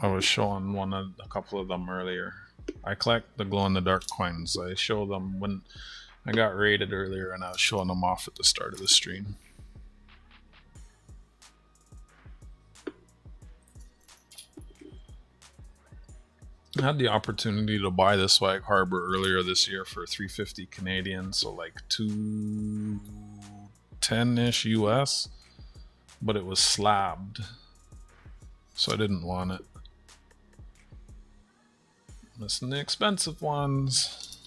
I was showing a couple of them earlier. I collect the glow-in-the-dark coins. I show them when I got raided earlier, and I was showing them off at the start of the stream. I had the opportunity to buy the Swag Harbor earlier this year for $350 Canadian, so like $210-ish US, but it was slabbed, so I didn't want it. Missing the expensive ones.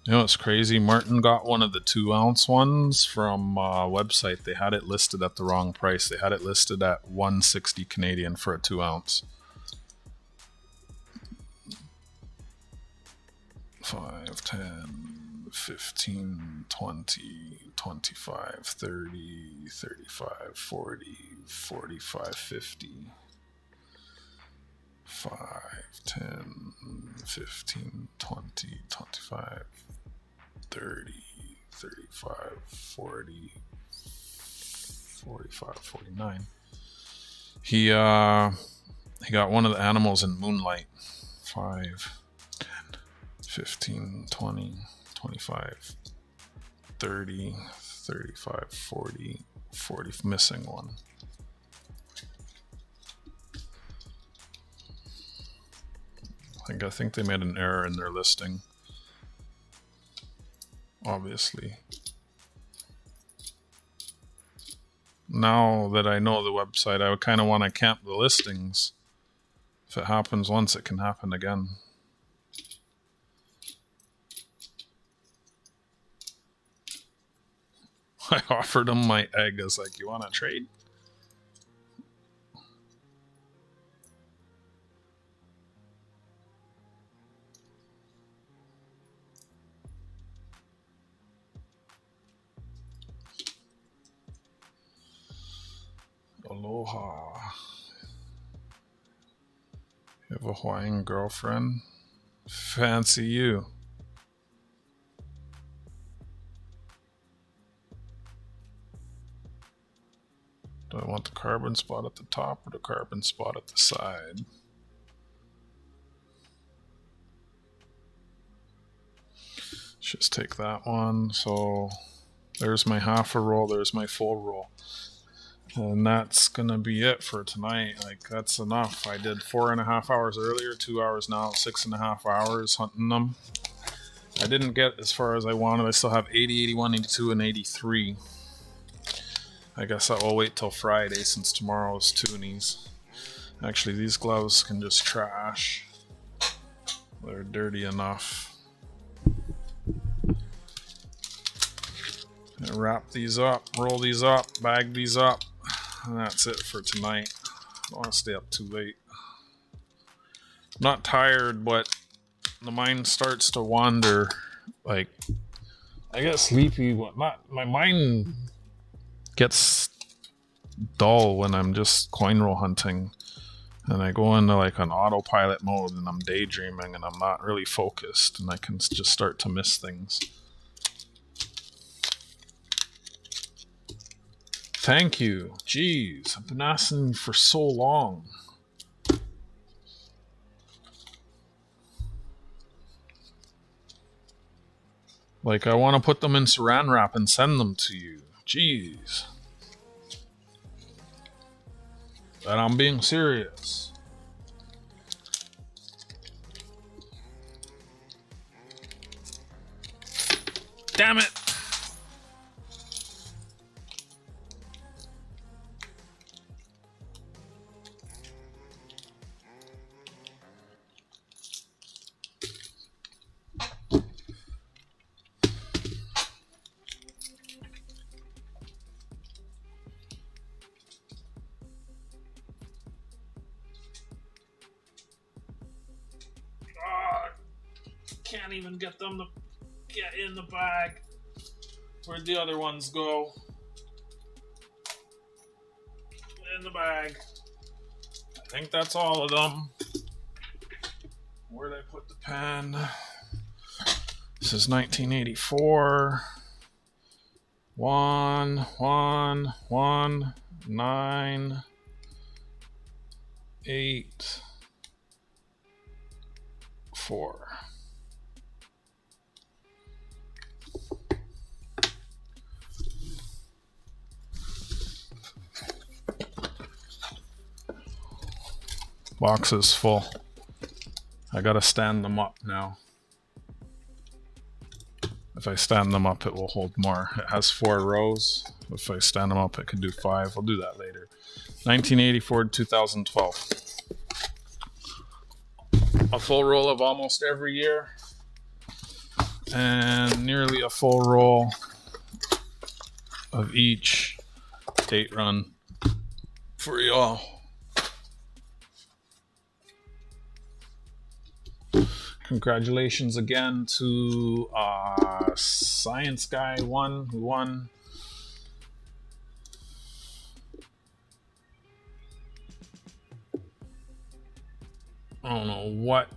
You know what's crazy? Martin got one of the 2-ounce ones from a website. They had it listed at the wrong price. They had it listed at $160 Canadian for a 2-ounce. 5, 10, 15, 20, 25, 30, 35, 40, 45, 50. 5, 10, 15, 20, 25, 30, 35, 40, 45, 49. He got one of the animals in Moonlight. 5, 10, 15, 20, 25, 30, 35, 40, 40, missing one. I think they made an error in their listing. Obviously. Now that I know the website, I would kind of want to camp the listings. If it happens once, it can happen again. I offered him my egg. I was like, you want to trade? Aloha. You have a Hawaiian girlfriend? Fancy you. Do I want the carbon spot at the top or the carbon spot at the side? Just take that one. So there's my half a roll, there's my full roll. And that's gonna be it for tonight. Like, that's enough. I did 4.5 hours earlier, 2 hours now, 6.5 hours hunting them. I didn't get as far as I wanted. I still have 80, 81, 82, and 83. I guess I will wait till Friday since tomorrow's toonies. Actually, these gloves can just trash. They're dirty enough. Wrap these up, roll these up, bag these up, and that's it for tonight. I don't want to stay up too late. I'm not tired, but the mind starts to wander. Like, I get sleepy, but my mind gets dull when I'm just coin roll hunting. And I go into like an autopilot mode and I'm daydreaming and I'm not really focused and I can just start to miss things. Thank you. Jeez, I've been asking for so long. Like, I want to put them in saran wrap and send them to you. Jeez. But I'm being serious. Damn it! Can't even get them to get in the bag. Where'd the other ones go? In the bag. I think that's all of them. Where'd I put the pen? This is 1984. 1, 9, 8, 4. Box is full. I gotta stand them up now. If I stand them up, it will hold more. It has 4 rows. If I stand them up, it could do 5. I'll do that later. 1984 to 2012. A full roll of almost every year. And nearly a full roll of each date run for y'all. Congratulations again to Science Guy 1 who won. I don't know what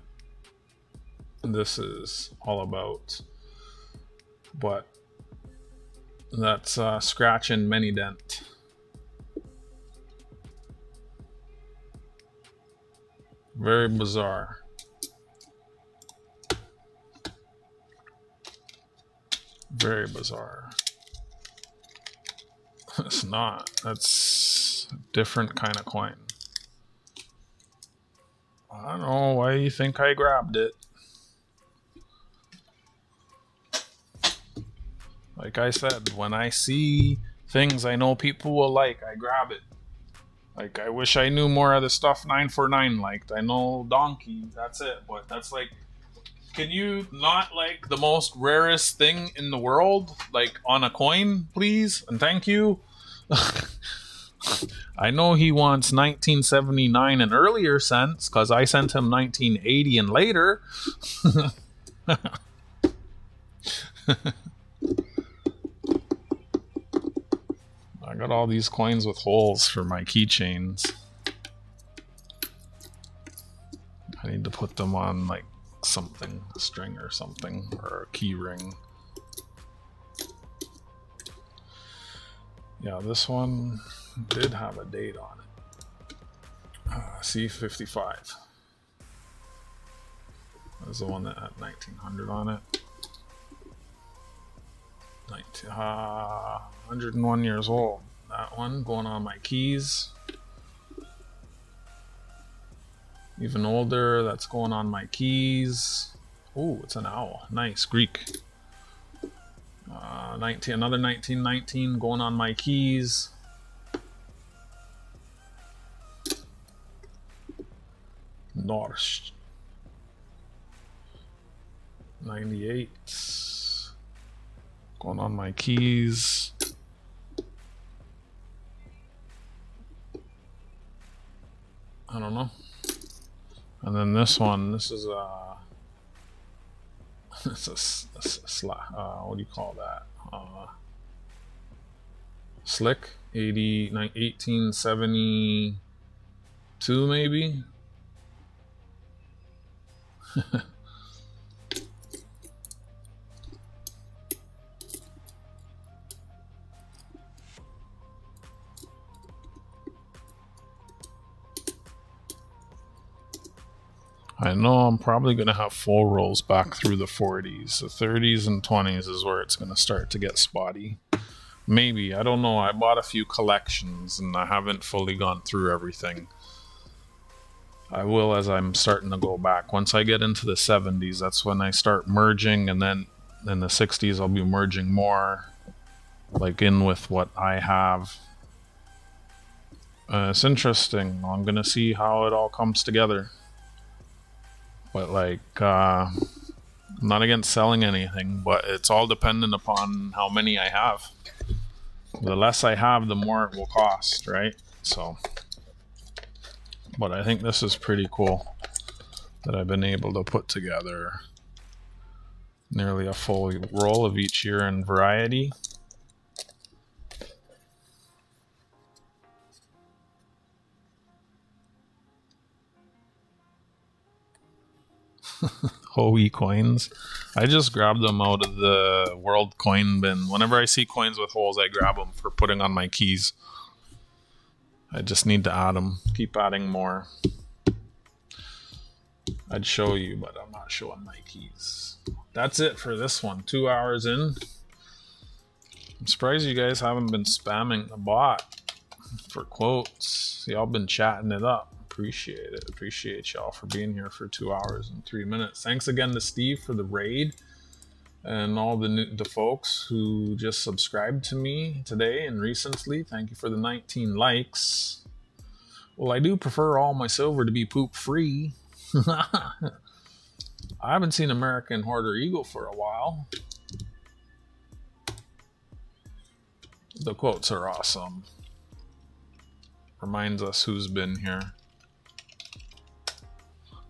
this is all about, but that's Scratch and Many Dent. Very bizarre. Very bizarre. It's not. That's a different kind of coin. I don't know why you think I grabbed it. Like I said, when I see things I know people will like, I grab it. Like, I wish I knew more of the stuff 949 liked. I know Donkey, that's it. But that's like, can you not like the most rarest thing in the world, like on a coin, please? And thank you. I know he wants 1979 and earlier cents because I sent him 1980 and later. I got all these coins with holes for my keychains. I need to put them on like something, a string or something, or a key ring. Yeah, this one did have a date on it. C55. That's the one that had 1900 on it. 101 years old. That one going on my keys. Even older, that's going on my keys. Oh, it's an owl. Nice, Greek. Another 1919 going on my keys. Norsk. 98. Going on my keys. I don't know. And then this one, this is what do you call that? Slick 1872 maybe. I know I'm probably going to have full rolls back through the 40s. The 30s and 20s is where it's going to start to get spotty. Maybe. I don't know. I bought a few collections and I haven't fully gone through everything. I will as I'm starting to go back. Once I get into the 70s, that's when I start merging. And then in the 60s, I'll be merging more. Like in with what I have. It's interesting. I'm going to see how it all comes together. But like, I'm not against selling anything, but it's all dependent upon how many I have. The less I have, the more it will cost, right? So, but I think this is pretty cool that I've been able to put together nearly a full roll of each year in variety. Hoey coins. I just grabbed them out of the world coin bin. Whenever I see coins with holes, I grab them for putting on my keys. I just need to add them. Keep adding more. I'd show you, but I'm not showing my keys. That's it for this one. 2 hours in. I'm surprised you guys haven't been spamming the bot for quotes. Y'all been chatting it up. Appreciate it. Appreciate y'all for being here for 2 hours and 3 minutes. Thanks again to Steve for the raid and all the folks who just subscribed to me today and recently. Thank you for the 19 likes. Well, I do prefer all my silver to be poop free. I haven't seen American Hoarder Eagle for a while. The quotes are awesome. Reminds us who's been here.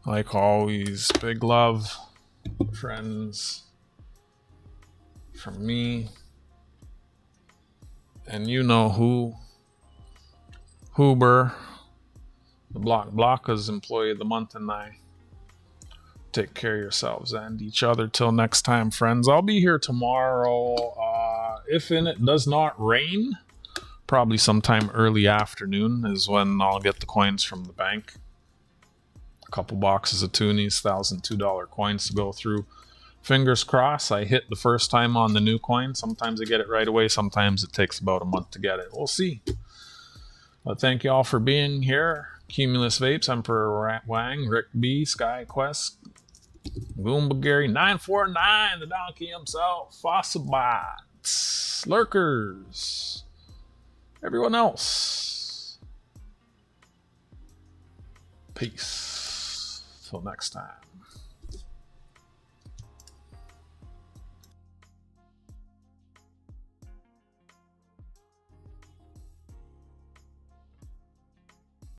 Like always, big love, friends, from me. And you know who. Huber, the Blocka's employee of the month, and I. Take care of yourselves and each other till next time, friends. I'll be here tomorrow. If it does not rain, probably sometime early afternoon is when I'll get the coins from the bank. A couple boxes of toonies, $1,002 coins to go through. Fingers crossed I hit the first time on the new coin. Sometimes I get it right away. Sometimes it takes about a month to get it. We'll see. But thank you all for being here. Cumulus Vapes, Emperor Wang, Rick B, Sky Quest, Goomba Gary, 949, the donkey himself, Fossilbots, Lurkers, everyone else. Peace. Till next time.